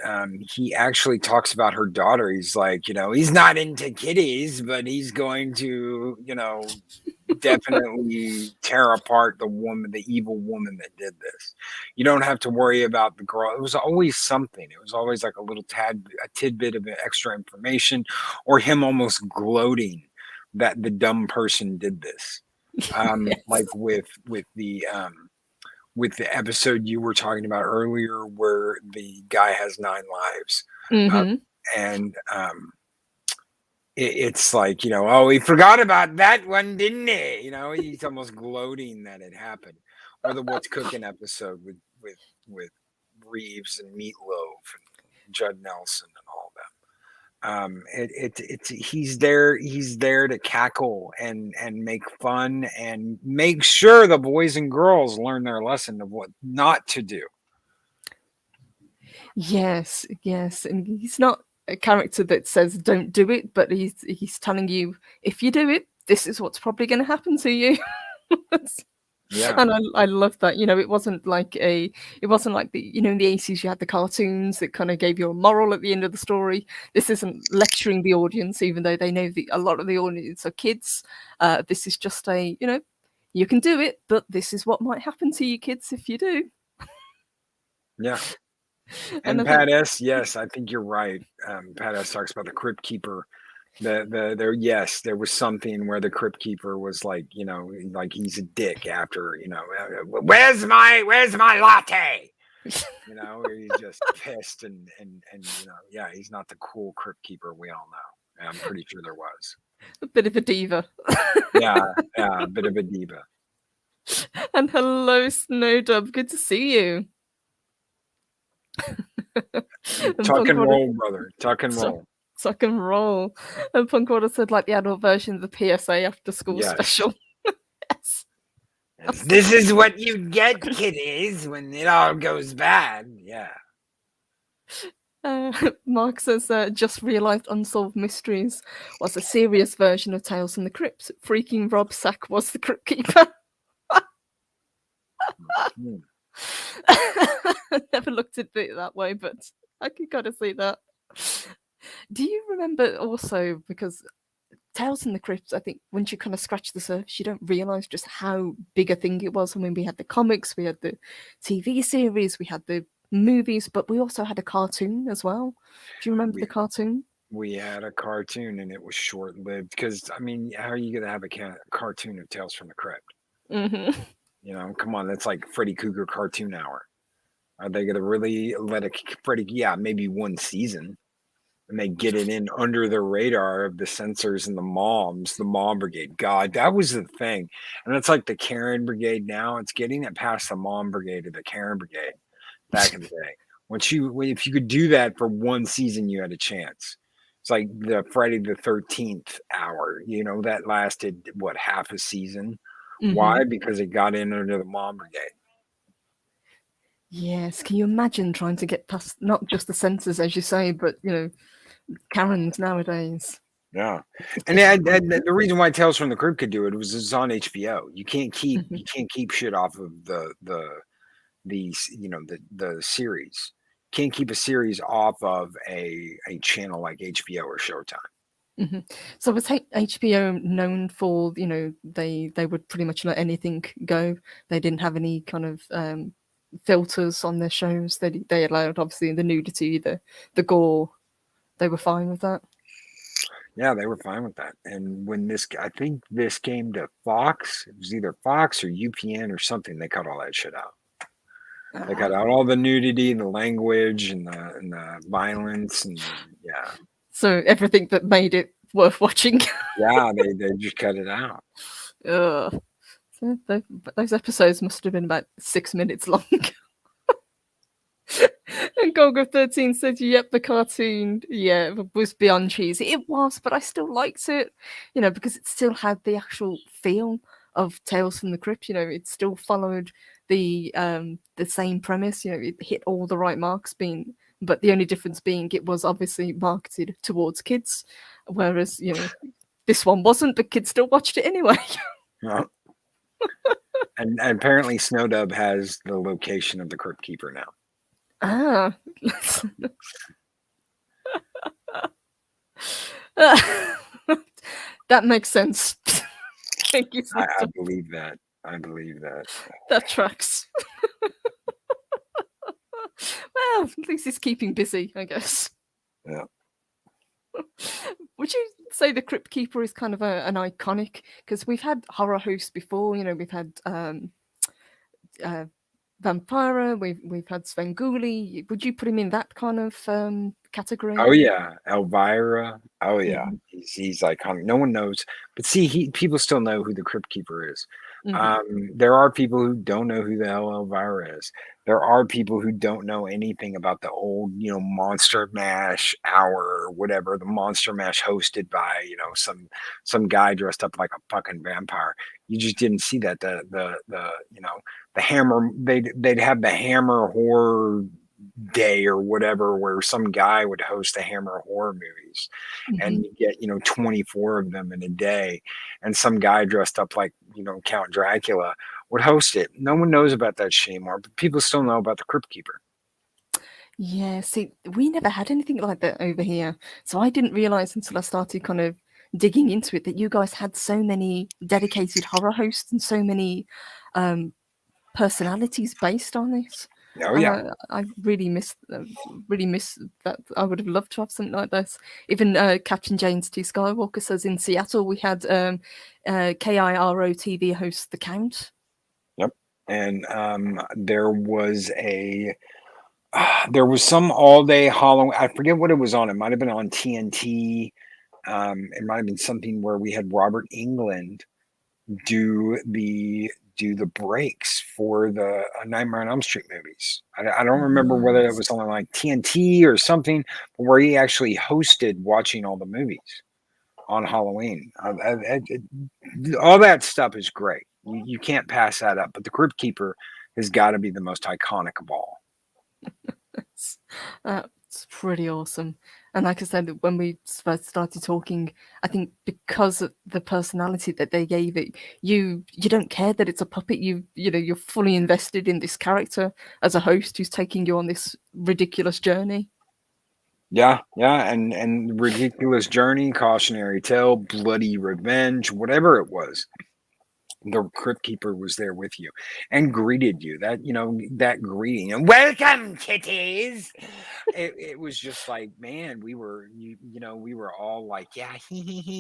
Speaker 2: he actually talks about her daughter. He's like, he's not into kitties, but he's going to, definitely tear apart the evil woman that did this. You don't have to worry about the girl. It was always something. It was always like a tidbit of extra information, or him almost gloating that the dumb person did this.
Speaker 1: Yes.
Speaker 2: Like with the episode you were talking about earlier, where the guy has 9 lives, and it's like, oh, he forgot about that one, didn't he? He's almost gloating that it happened. Or the What's Cooking episode with Reeves and Meatloaf and Judd Nelson and all that. He's there to cackle and make fun and make sure the boys and girls learn their lesson of what not to do.
Speaker 1: Yes, and he's not a character that says don't do it, but he's telling you, if you do it, this is what's probably going to happen to you.
Speaker 2: Yeah.
Speaker 1: And I love that. It wasn't like the in the 80s you had the cartoons that kind of gave you a moral at the end of the story. This isn't lecturing the audience, even though they know a lot of the audience are kids. This is just you can do it, but this is what might happen to you kids if you do.
Speaker 2: Yeah. And Pat S, yes, I think you're right. Pat S talks about the Crypt Keeper. There was something where the Crypt Keeper was like, like he's a dick after, where's my latte? He's just pissed and yeah, he's not the cool Crypt Keeper we all know. I'm pretty sure there was
Speaker 1: a bit of a diva.
Speaker 2: yeah, a bit of a diva.
Speaker 1: And hello, Snowdub. Good to see you.
Speaker 2: Tuck and roll, brother. Tuck and roll.
Speaker 1: Tuck and roll. And Punk Water said like the adult version of the PSA after school special. Yes.
Speaker 2: This is what you get, kiddies, when it all goes bad. Yeah.
Speaker 1: Mark says, just realised Unsolved Mysteries was a serious version of Tales from the Crypt. Freaking Rob Sack was the Crypt Keeper. Never looked at it that way, but I can kind of see that. Do you remember also, because Tales from the Crypt, I think once you kind of scratch the surface, you don't realise just how big a thing it was. I mean, we had the comics, we had the TV series, we had the movies, but we also had a cartoon as well. Do you remember the cartoon?
Speaker 2: We had a cartoon, and it was short-lived because, I mean, how are you going to have a cartoon of Tales from the Crypt? Come on, that's like Freddy Krueger Cartoon Hour. Are they going to really let Freddy? Yeah, maybe one season, and they get it in under the radar of the censors and the mom brigade. God, that was the thing. And it's like the Karen brigade now. It's getting it past the mom brigade to the Karen brigade back in the day. If you could do that for one season, you had a chance. It's like the Friday the 13th hour, that lasted, half a season? Why? Because it got in under the mom brigade.
Speaker 1: Yes. Can you imagine trying to get past not just the censors, as you say, but, Karens nowadays?
Speaker 2: Yeah. And the reason why Tales from the Crypt could do it was it's on HBO. You can't keep shit off of the series. Can't keep a series off of a channel like HBO or Showtime.
Speaker 1: Mhm. So was HBO known for, they would pretty much let anything go. They didn't have any kind of filters on their shows. They allowed obviously the nudity, the gore. They were fine with that.
Speaker 2: Yeah, they were fine with that. And when I think this came to Fox, it was either Fox or UPN or something. They cut all that shit out. They cut
Speaker 1: Ah.
Speaker 2: out all the nudity, the language, and the violence, and yeah,
Speaker 1: So everything that made it worth watching.
Speaker 2: yeah, they just cut it out.
Speaker 1: Ugh. So those episodes must have been about 6 minutes long. And Golgo13 said, yep, the cartoon, yeah, was beyond cheesy. It was, but I still liked it, because it still had the actual feel of Tales from the Crypt. It still followed the same premise. It hit all the right marks, but the only difference being it was obviously marketed towards kids, whereas this one wasn't, but kids still watched it anyway.
Speaker 2: Yeah. And apparently Snowdub has the location of the Crypt Keeper now.
Speaker 1: Ah. That makes sense. Thank you.
Speaker 2: I believe that. I believe that.
Speaker 1: That tracks. Well, at least he's keeping busy, I guess.
Speaker 2: Yeah.
Speaker 1: Would you say the Crypt Keeper is kind of an iconic? Because we've had horror hosts before. We've had Vampira. We've had Svengoolie. Would you put him in that kind of category?
Speaker 2: Oh yeah, Elvira. Oh yeah,
Speaker 1: Mhm.
Speaker 2: he's iconic. No one knows, but see, people still know who the Crypt Keeper is.
Speaker 1: Mhm.
Speaker 2: There are people who don't know who the hell Elvira is. There are people who don't know anything about the old, Monster Mash hour or whatever, the Monster Mash hosted by, some guy dressed up like a fucking vampire. You just didn't see that. The Hammer. They'd have the Hammer horror day or whatever where some guy would host the Hammer horror movies
Speaker 1: Mhm.
Speaker 2: and you get 24 of them in a day, and some guy dressed up like Count Dracula would host it. No one knows about that shit anymore, but people still know about the Crypt Keeper.
Speaker 1: Yeah, see, we never had anything like that over here. So I didn't realize until I started kind of digging into it that you guys had so many dedicated horror hosts and so many um, personalities based on this.
Speaker 2: Oh
Speaker 1: And
Speaker 2: yeah.
Speaker 1: I really miss that. I would have loved to have something like this. Even Captain James T. Skywalker says in Seattle we had KIRO TV host The Count.
Speaker 2: Yep. And there was some all day Halloween. I forget what it was on. It might have been on TNT. It might have been something where we had Robert England do the breaks for the Nightmare on Elm Street movies. I don't remember whether it
Speaker 1: Nice.
Speaker 2: was on like TNT or something, but where he actually hosted watching all the movies on Halloween. All that stuff is great. You can't pass that up. But the Crypt Keeper has got to be the most iconic of all.
Speaker 1: It's pretty awesome. And like I said, when we first started talking, I think because of the personality that they gave it, you don't care that it's a puppet. You're fully invested in this character as a host who's taking you on this ridiculous journey.
Speaker 2: Yeah, yeah, and ridiculous journey, cautionary tale, bloody revenge, whatever it was. The Crypt Keeper was there with you and greeted you. That greeting and welcome, kitties. It was just like, man, we were all like, yeah,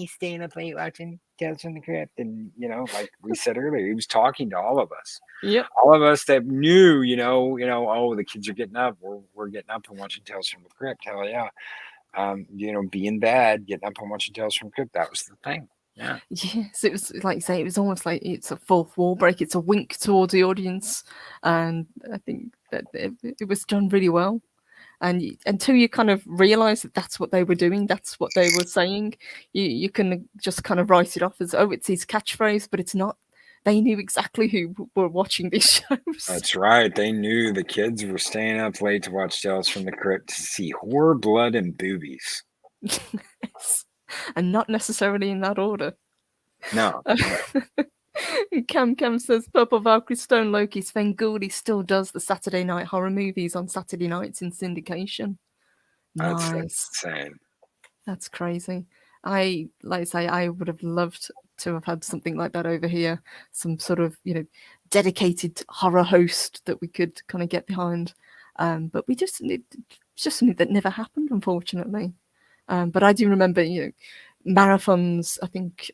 Speaker 2: staying up late watching Tales from the Crypt, and like we said earlier, he was talking to all of us.
Speaker 1: Yep.
Speaker 2: All of us that knew, oh, the kids are getting up. We're getting up and watching Tales from the Crypt. Hell yeah. Being bad, getting up and watching Tales from the Crypt. That was the thing. Yeah.
Speaker 1: Yes, it was like you say, it was almost like it's a fourth wall break. It's a wink towards the audience, and I think that it was done really well. And until you kind of realize that that's what they were doing, that's what they were saying, you can just kind of write it off as, oh, it's his catchphrase, but it's not. They knew exactly who were watching these shows.
Speaker 2: That's right. They knew the kids were staying up late to watch Tales from the Crypt to see horror, blood, and boobies.
Speaker 1: Yes. And not necessarily in that order.
Speaker 2: No.
Speaker 1: Cam says Purple Valkyrie, Stone Loki, Svengoolie still does the Saturday night horror movies on Saturday nights in syndication.
Speaker 2: That's
Speaker 1: Nice.
Speaker 2: insane.
Speaker 1: That's crazy. Like I say, I would have loved to have had something like that over here, some sort of dedicated horror host that we could kind of get behind. But it's just something that never happened, unfortunately. But I do remember, marathons. I think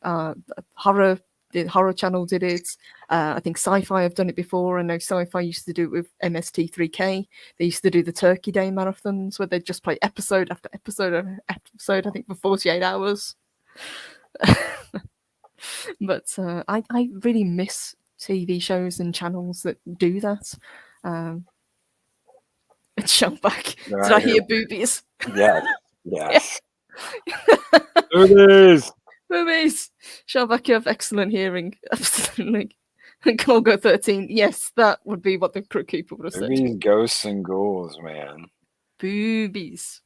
Speaker 1: horror. The horror channel did it. I think sci-fi have done it before. I know sci-fi used to do it with MST3K. They used to do the Turkey Day marathons where they'd just play episode after episode after episode, I think for 48 hours. But I really miss TV shows and channels that do that. Um, and Shellback. Did I hear boobies?
Speaker 2: Yes,
Speaker 1: Yeah.
Speaker 2: yes. There it is.
Speaker 1: Boobies! Shellback, you have excellent hearing. Absolutely. And Colgo 13. Yes, that would be what the Crypt Keeper would have said.
Speaker 2: Movies, ghosts, and ghouls, man.
Speaker 1: Boobies.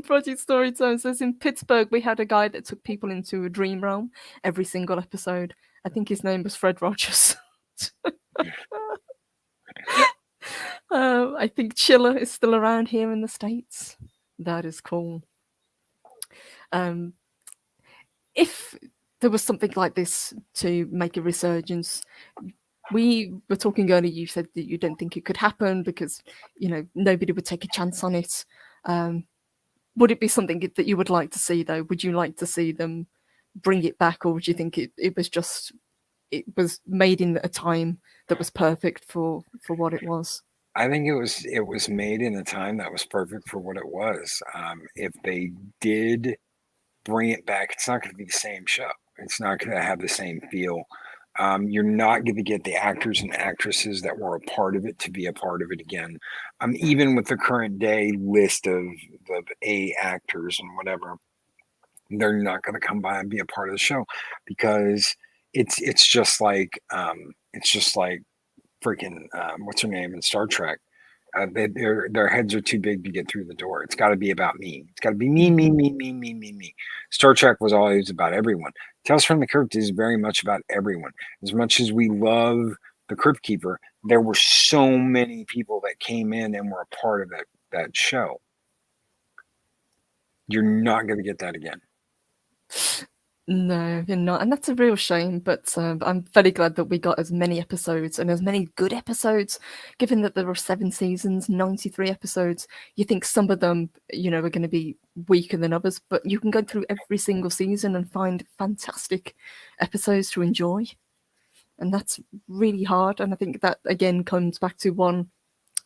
Speaker 1: Project Storytime says in Pittsburgh we had a guy that took people into a dream realm every single episode. I think his name was Fred Rogers. I think Chiller is still around here in the States. That is cool. If there was something like this to make a resurgence, we were talking earlier, you said that you don't think it could happen because, nobody would take a chance on it. Would it be something that you would like to see, though? Would you like to see them bring it back, or would you think it was made in a time that was perfect for what it was?
Speaker 2: I think it was made in a time that was perfect for what it was. If they did bring it back, it's not going to be the same show. It's not going to have the same feel. You're not going to get the actors and actresses that were a part of it to be a part of it again. Even with the current day list of A actors and whatever, they're not going to come by and be a part of the show because it's just like freaking what's her name in Star Trek. Their heads are too big to get through the door. It's got to be about me. It's got to be me, me, me, me, me, me, me. Star Trek was always about everyone. Tales from the Crypt is very much about everyone. As much as we love the Crypt Keeper, there were so many people that came in and were a part of that show. You're not going to get that again.
Speaker 1: No, you're not, and that's a real shame. But I'm very glad that we got as many episodes and as many good episodes. Given that there were 7 seasons, 93 episodes, you think some of them, are going to be weaker than others, but you can go through every single season and find fantastic episodes to enjoy, and that's really hard. And I think that again comes back to one.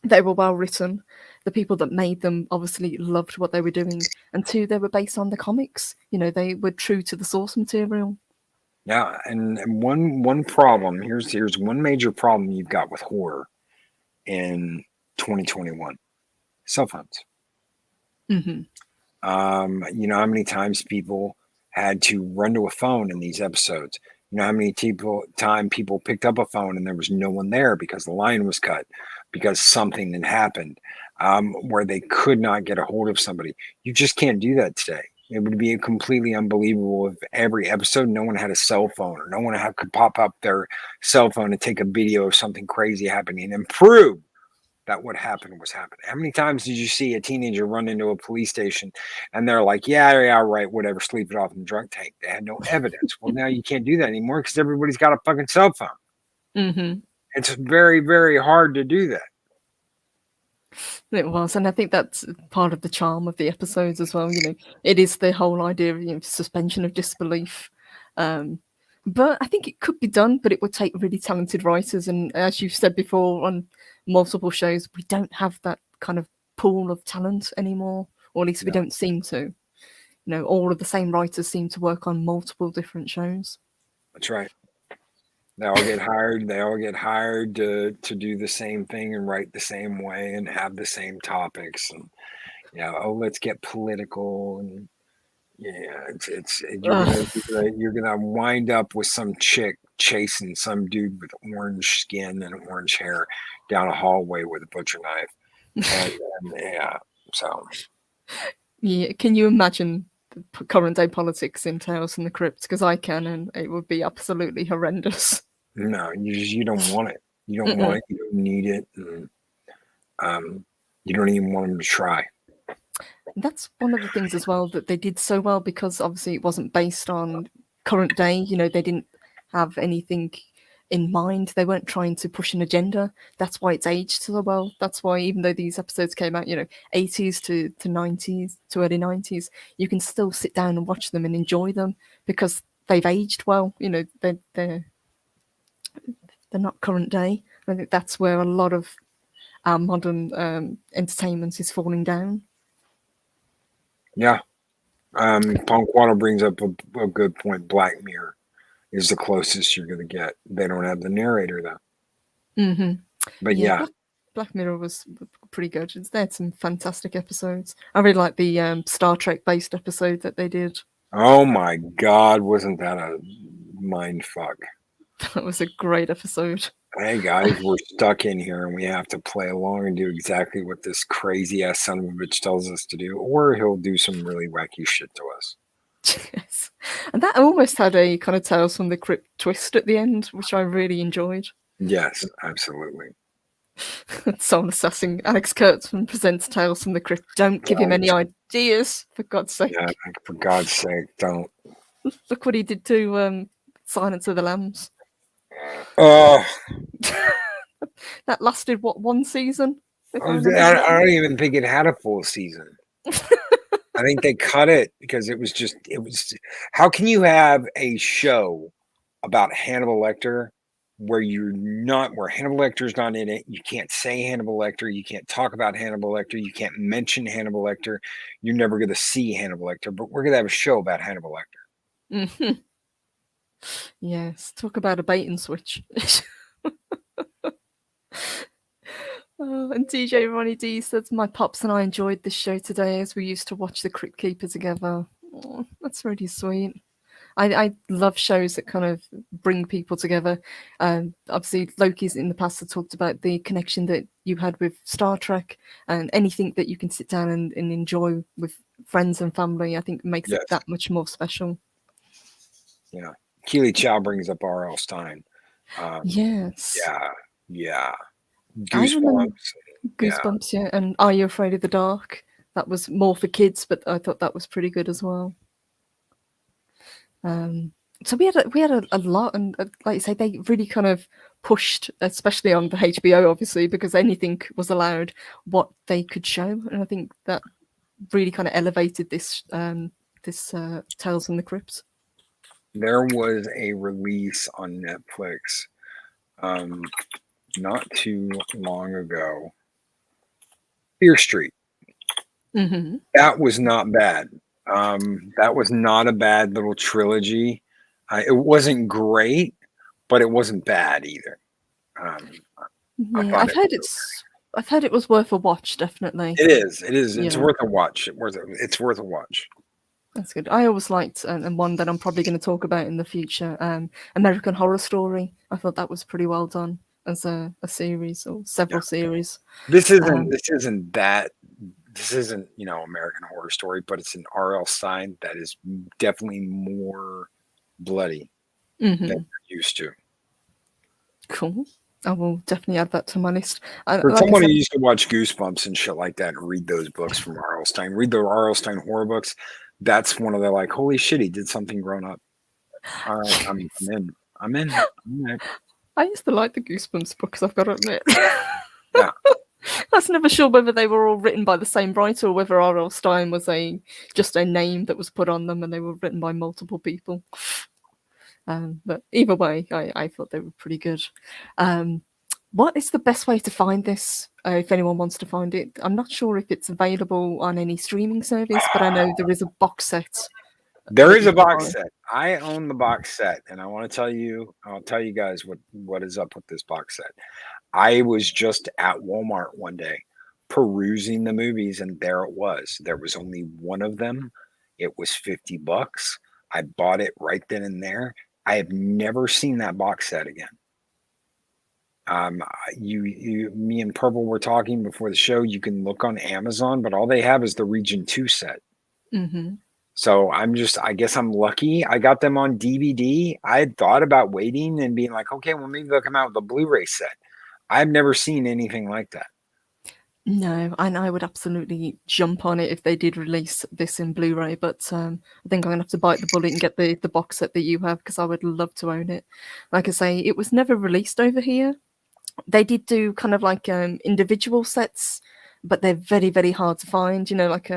Speaker 1: They were well written. The people that made them obviously loved what they were doing. And 2, they were based on the comics. They were true to the source material.
Speaker 2: Yeah, and one problem, here's one major problem you've got with horror in 2021. Cell phones.
Speaker 1: Mm-hmm.
Speaker 2: You know how many times people had to run to a phone in these episodes? You know how many people picked up a phone and there was no one there because the line was cut, because something had happened, where they could not get a hold of somebody. You just can't do that today. It would be completely unbelievable if every episode no one had a cell phone or no one could pop up their cell phone and take a video of something crazy happening and prove that what happened was happening. How many times did you see a teenager run into a police station and they're like, yeah, right, whatever, sleep it off in the drunk tank? They had no evidence. Well, now you can't do that anymore because everybody's got a fucking cell phone.
Speaker 1: Mm-hmm.
Speaker 2: It's very, very hard to do that.
Speaker 1: It was, and I think that's part of the charm of the episodes as well. It is the whole idea of suspension of disbelief. But I think it could be done, but it would take really talented writers. And as you've said before on multiple shows, we don't have that kind of pool of talent anymore, or at least we don't seem to. All of the same writers seem to work on multiple different shows.
Speaker 2: That's right. They all get hired. They all get hired to do the same thing and write the same way and have the same topics. And let's get political. And you're gonna wind up with some chick chasing some dude with orange skin and orange hair down a hallway with a butcher knife. So.
Speaker 1: Yeah, can you imagine the current day politics in Tales from the Crypt? Because I can, and it would be absolutely horrendous.
Speaker 2: No, you don't want it. You don't want it. You don't need it. And, you don't even want them to try.
Speaker 1: That's one of the things as well that they did so well, because obviously it wasn't based on current day. You know, they didn't have anything in mind. They weren't trying to push an agenda. That's why it's aged so well. That's why even though these episodes came out, 80s to 90s to early 90s, you can still sit down and watch them and enjoy them because they've aged well. You know, they're not current day. I think that's where a lot of our modern entertainment is falling down.
Speaker 2: Yeah. Ponquato brings up a good point. Black Mirror is the closest you're going to get. They don't have the narrator, though.
Speaker 1: Mm-hmm.
Speaker 2: But yeah.
Speaker 1: Black Mirror was pretty good. They had some fantastic episodes. I really like the Star Trek based episode that they did.
Speaker 2: Oh my God, wasn't that a mind fuck?
Speaker 1: That was a great episode.
Speaker 2: Hey guys, we're stuck in here and we have to play along and do exactly what this crazy ass son of a bitch tells us to do, or he'll do some really wacky shit to us.
Speaker 1: Yes. And that almost had a kind of Tales from the Crypt twist at the end, which I really enjoyed.
Speaker 2: Yes, absolutely.
Speaker 1: Soul Assassin Alex Kurtzman presents Tales from the Crypt. Don't give him any ideas, for God's sake.
Speaker 2: Yeah, for God's sake, don't.
Speaker 1: Look what he did to Silence of the Lambs.
Speaker 2: Oh.
Speaker 1: That lasted, what, one season?
Speaker 2: I don't even think it had a full season. I think they cut it because it was how can you have a show about Hannibal Lecter where Hannibal Lecter's not in it? You can't say Hannibal Lecter, you can't talk about Hannibal Lecter, you can't mention Hannibal Lecter, you're never going to see Hannibal Lecter, but we're going to have a show about Hannibal Lecter.
Speaker 1: Mm-hmm. Yes, talk about a bait and switch. And DJ Ronnie D says, my pops and I enjoyed this show today as we used to watch the Crypt Keeper together. Oh, that's really sweet. I love shows that kind of bring people together. Obviously, Loki's in the past have talked about the connection that you had with Star Trek, and anything that you can sit down and enjoy with friends and family, I think makes it that much more special.
Speaker 2: Yeah. Keely Chow brings up R.L. Stein.
Speaker 1: Yes.
Speaker 2: Yeah. Goosebumps.
Speaker 1: Yeah. And Are You Afraid of the Dark? That was more for kids, but I thought that was pretty good as well. So we had a lot, and like you say, they really kind of pushed, especially on the HBO, obviously, because anything was allowed, what they could show, and I think that really kind of elevated this Tales from the Crypt.
Speaker 2: There was a release on Netflix not too long ago. Fear Street.
Speaker 1: Mm-hmm.
Speaker 2: That was not bad. That was not a bad little trilogy. It wasn't great, but it wasn't bad either.
Speaker 1: I've heard it was worth a watch. Definitely,
Speaker 2: it is. It's worth a watch. It's worth a watch.
Speaker 1: That's good. I always liked, and one that I'm probably going to talk about in the future, American Horror Story. I thought that was pretty well done as a series or several series.
Speaker 2: This isn't American Horror Story, but it's an R.L. Stein that is definitely more bloody than you're used to.
Speaker 1: Cool. I will definitely add that to my list.
Speaker 2: For someone who used to watch Goosebumps and shit like that and read those books from R.L. Stein, read the R.L. Stein horror books, that's one of the like, holy shit, he did something grown up. All right, I'm in.
Speaker 1: I used to like the Goosebumps books, I've got to admit.
Speaker 2: Yeah.
Speaker 1: I was never sure whether they were all written by the same writer or whether R.L. Stein was just a name that was put on them and they were written by multiple people. But either way, I thought they were pretty good. What is the best way to find this? If anyone wants to find it, I'm not sure if it's available on any streaming service, but I know there is a box set.
Speaker 2: There is a box set. I own the box set, and I'll tell you guys what is up with this box set. I was just at Walmart one day perusing the movies, and there it was. There was only one of them. It was $50. I bought it right then and there. I have never seen that box set again. Me and Purple were talking before the show. You can look on Amazon, but all they have is the Region 2 set.
Speaker 1: Mm-hmm.
Speaker 2: So I guess I'm lucky. I got them on DVD. I had thought about waiting and being like, okay, well, maybe they'll come out with a Blu-ray set. I've never seen anything like that.
Speaker 1: No, and I would absolutely jump on it if they did release this in Blu-ray. But I think I'm gonna have to bite the bullet and get the box set that you have because I would love to own it. Like I say, it was never released over here. They did do kind of like individual sets, but they're very very hard to find. You know, like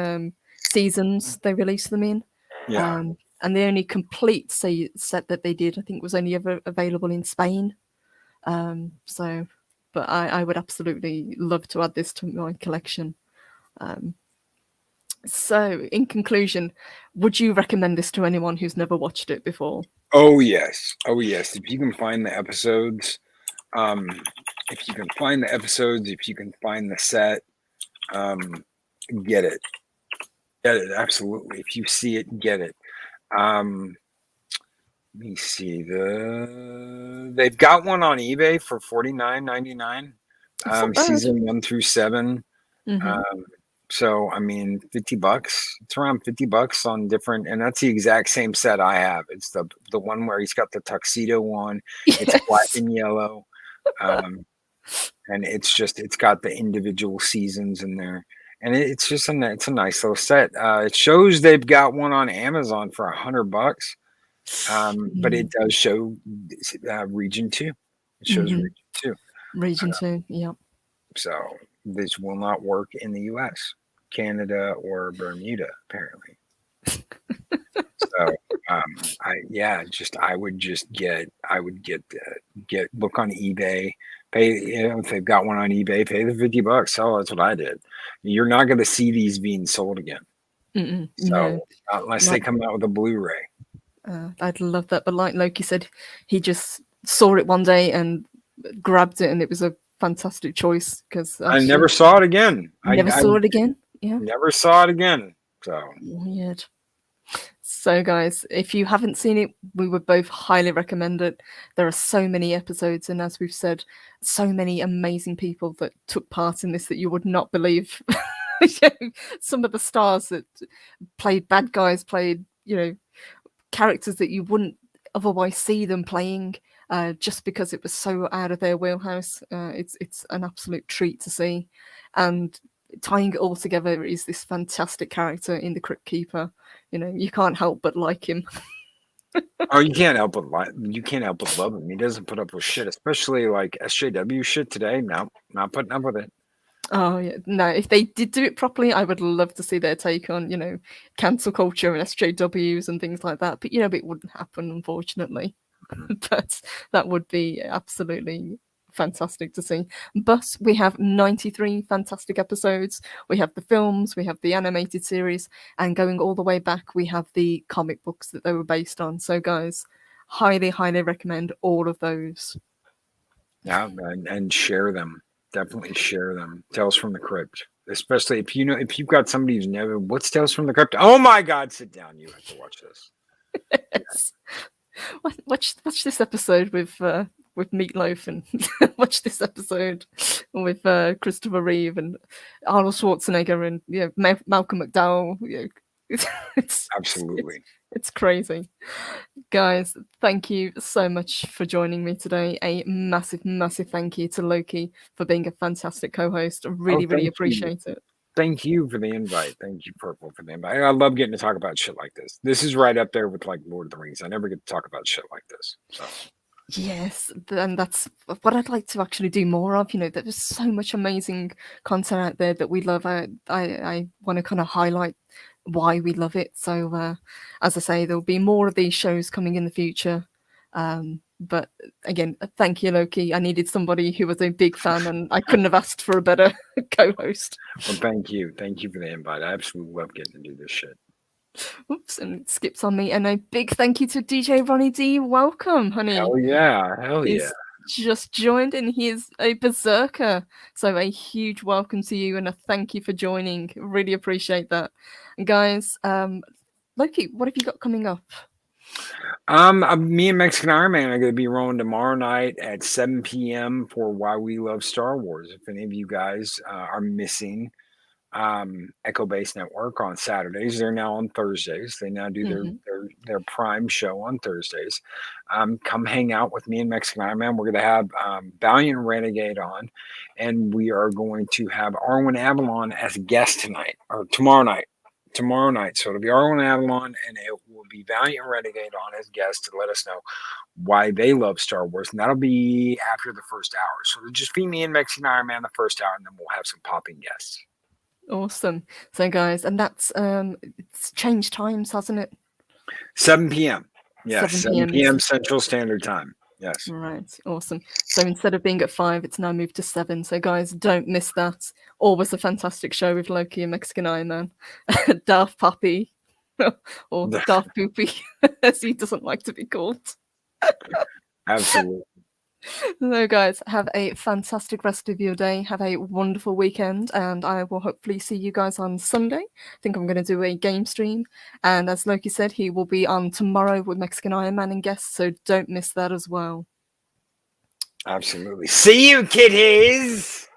Speaker 1: seasons they release them in.
Speaker 2: Yeah.
Speaker 1: And the only complete set that they did, I think, was only ever available in Spain. So, but I would absolutely love to add this to my collection. So, in conclusion, would you recommend this to anyone who's never watched it before?
Speaker 2: Oh yes. Oh yes. If you can find the episodes, um, if you can find the episodes, if you can find the set, get it. Get it. Absolutely. If you see it, get it. Let me see. They've got one on eBay for $49.99.
Speaker 1: It's not bad.
Speaker 2: Season 1 through 7.
Speaker 1: Hmm.
Speaker 2: So I mean, $50. It's around $50 on different, and that's the exact same set I have. It's the one where he's got the tuxedo on. It's black
Speaker 1: Yes.
Speaker 2: and yellow, and it's got the individual seasons in there, and it's just it's a nice little set. It shows they've got one on Amazon for $100. But it does show region 2. It shows
Speaker 1: Mm-hmm.
Speaker 2: region 2.
Speaker 1: Region 2, yeah.
Speaker 2: So this will not work in the US, Canada, or Bermuda, apparently. So I would look on eBay, pay, if they've got one on eBay, pay the $50. Oh, that's what I did. You're not going to see these being sold again.
Speaker 1: Mm-mm,
Speaker 2: So
Speaker 1: no,
Speaker 2: unless they
Speaker 1: like
Speaker 2: come out with a Blu-ray.
Speaker 1: I'd love that. But like Loki said, he just saw it one day and grabbed it, and it was a fantastic choice because
Speaker 2: I never saw it again.
Speaker 1: never
Speaker 2: I
Speaker 1: saw it again. Yeah,
Speaker 2: never saw it again. So
Speaker 1: weird. So, guys, if you haven't seen it, we would both highly recommend it. There are so many episodes, and as we've said, so many amazing people that took part in this that you would not believe. Some of the stars that played bad guys played, characters that you wouldn't otherwise see them playing, just because it was so out of their wheelhouse. It's an absolute treat to see, and tying it all together is this fantastic character in the Crypt Keeper. You can't help but like him.
Speaker 2: oh, you can't help but love him. He doesn't put up with shit, especially like SJW shit today. No, not putting up with it.
Speaker 1: Oh yeah, no. If they did do it properly, I would love to see their take on cancel culture and SJWs and things like that. But it wouldn't happen, unfortunately. But that would be absolutely fantastic to see. But we have 93 fantastic episodes. We have the films, we have the animated series, and going all the way back, we have the comic books that they were based on. So, guys, highly, highly recommend all of those.
Speaker 2: Yeah, and share them. Definitely share them. Tales from the Crypt, especially if you've got somebody who's never. What's Tales from the Crypt? Oh my God! Sit down. You have to watch this.
Speaker 1: Yes. Watch this episode with Meatloaf, and watch this episode with Christopher Reeve and Arnold Schwarzenegger and Malcolm McDowell. It's
Speaker 2: Absolutely.
Speaker 1: it's crazy, guys. Thank you so much for joining me today. A massive, massive thank you to Loki for being a fantastic co-host. I really, really
Speaker 2: Thank you.
Speaker 1: appreciate it.
Speaker 2: Thank you for the invite. Thank you, Purple, for the invite. I love getting to talk about shit like this. This is right up there with like Lord of the Rings. I never get to talk about shit like this. So
Speaker 1: Yes, and that's what I'd like to actually do more of. There's so much amazing content out there that we love. I want to kind of highlight why we love it. So, as I say, there'll be more of these shows coming in the future. But again, thank you, Loki. I needed somebody who was a big fan, and I couldn't have asked for a better co-host.
Speaker 2: well, thank you. Thank you for the invite. I absolutely love getting to do this shit.
Speaker 1: Oops, and it skips on me. And a big thank you to DJ Ronnie D. Welcome, honey.
Speaker 2: Hell yeah. Hell yeah.
Speaker 1: He's just joined and he is a berserker. So a huge welcome to you and a thank you for joining. Really appreciate that. And guys, Loki, what have you got coming up?
Speaker 2: Me and Mexican Iron Man are going to be rolling tomorrow night at 7 p.m. for Why We Love Star Wars. If any of you guys are missing Echo Base Network on Saturdays. They're now on Thursdays. They now do
Speaker 1: Mhm.
Speaker 2: their prime show on Thursdays. Come hang out with me and Mexican Iron Man. We're going to have Valiant Renegade on, and we are going to have Arwen Avalon as a guest tonight or tomorrow night. Tomorrow night. So it'll be Arwen Avalon, and it will be Valiant Renegade on as guest to let us know why they love Star Wars. And that'll be after the first hour. So it'll just be me and Mexican Iron Man the first hour, and then we'll have some popping guests.
Speaker 1: Awesome. So, guys, and that's it's changed times, hasn't it?
Speaker 2: 7 p.m. Yes,
Speaker 1: 7
Speaker 2: 7
Speaker 1: p.m.
Speaker 2: p.m. Central Standard Time. Yes.
Speaker 1: Right, awesome. So instead of being at 5, it's now moved to 7. So guys, don't miss that. Always a fantastic show with Loki and Mexican Iron Man, Daft Puppy, or Daft Poopy, as he doesn't like to be called.
Speaker 2: Absolutely.
Speaker 1: So guys, have a fantastic rest of your day. Have a wonderful weekend, and I will hopefully see you guys on Sunday. I think I'm going to do a game stream, and as Loki said, he will be on tomorrow with Mexican Iron Man and guests, so don't miss that as well.
Speaker 2: Absolutely. See you, kiddies!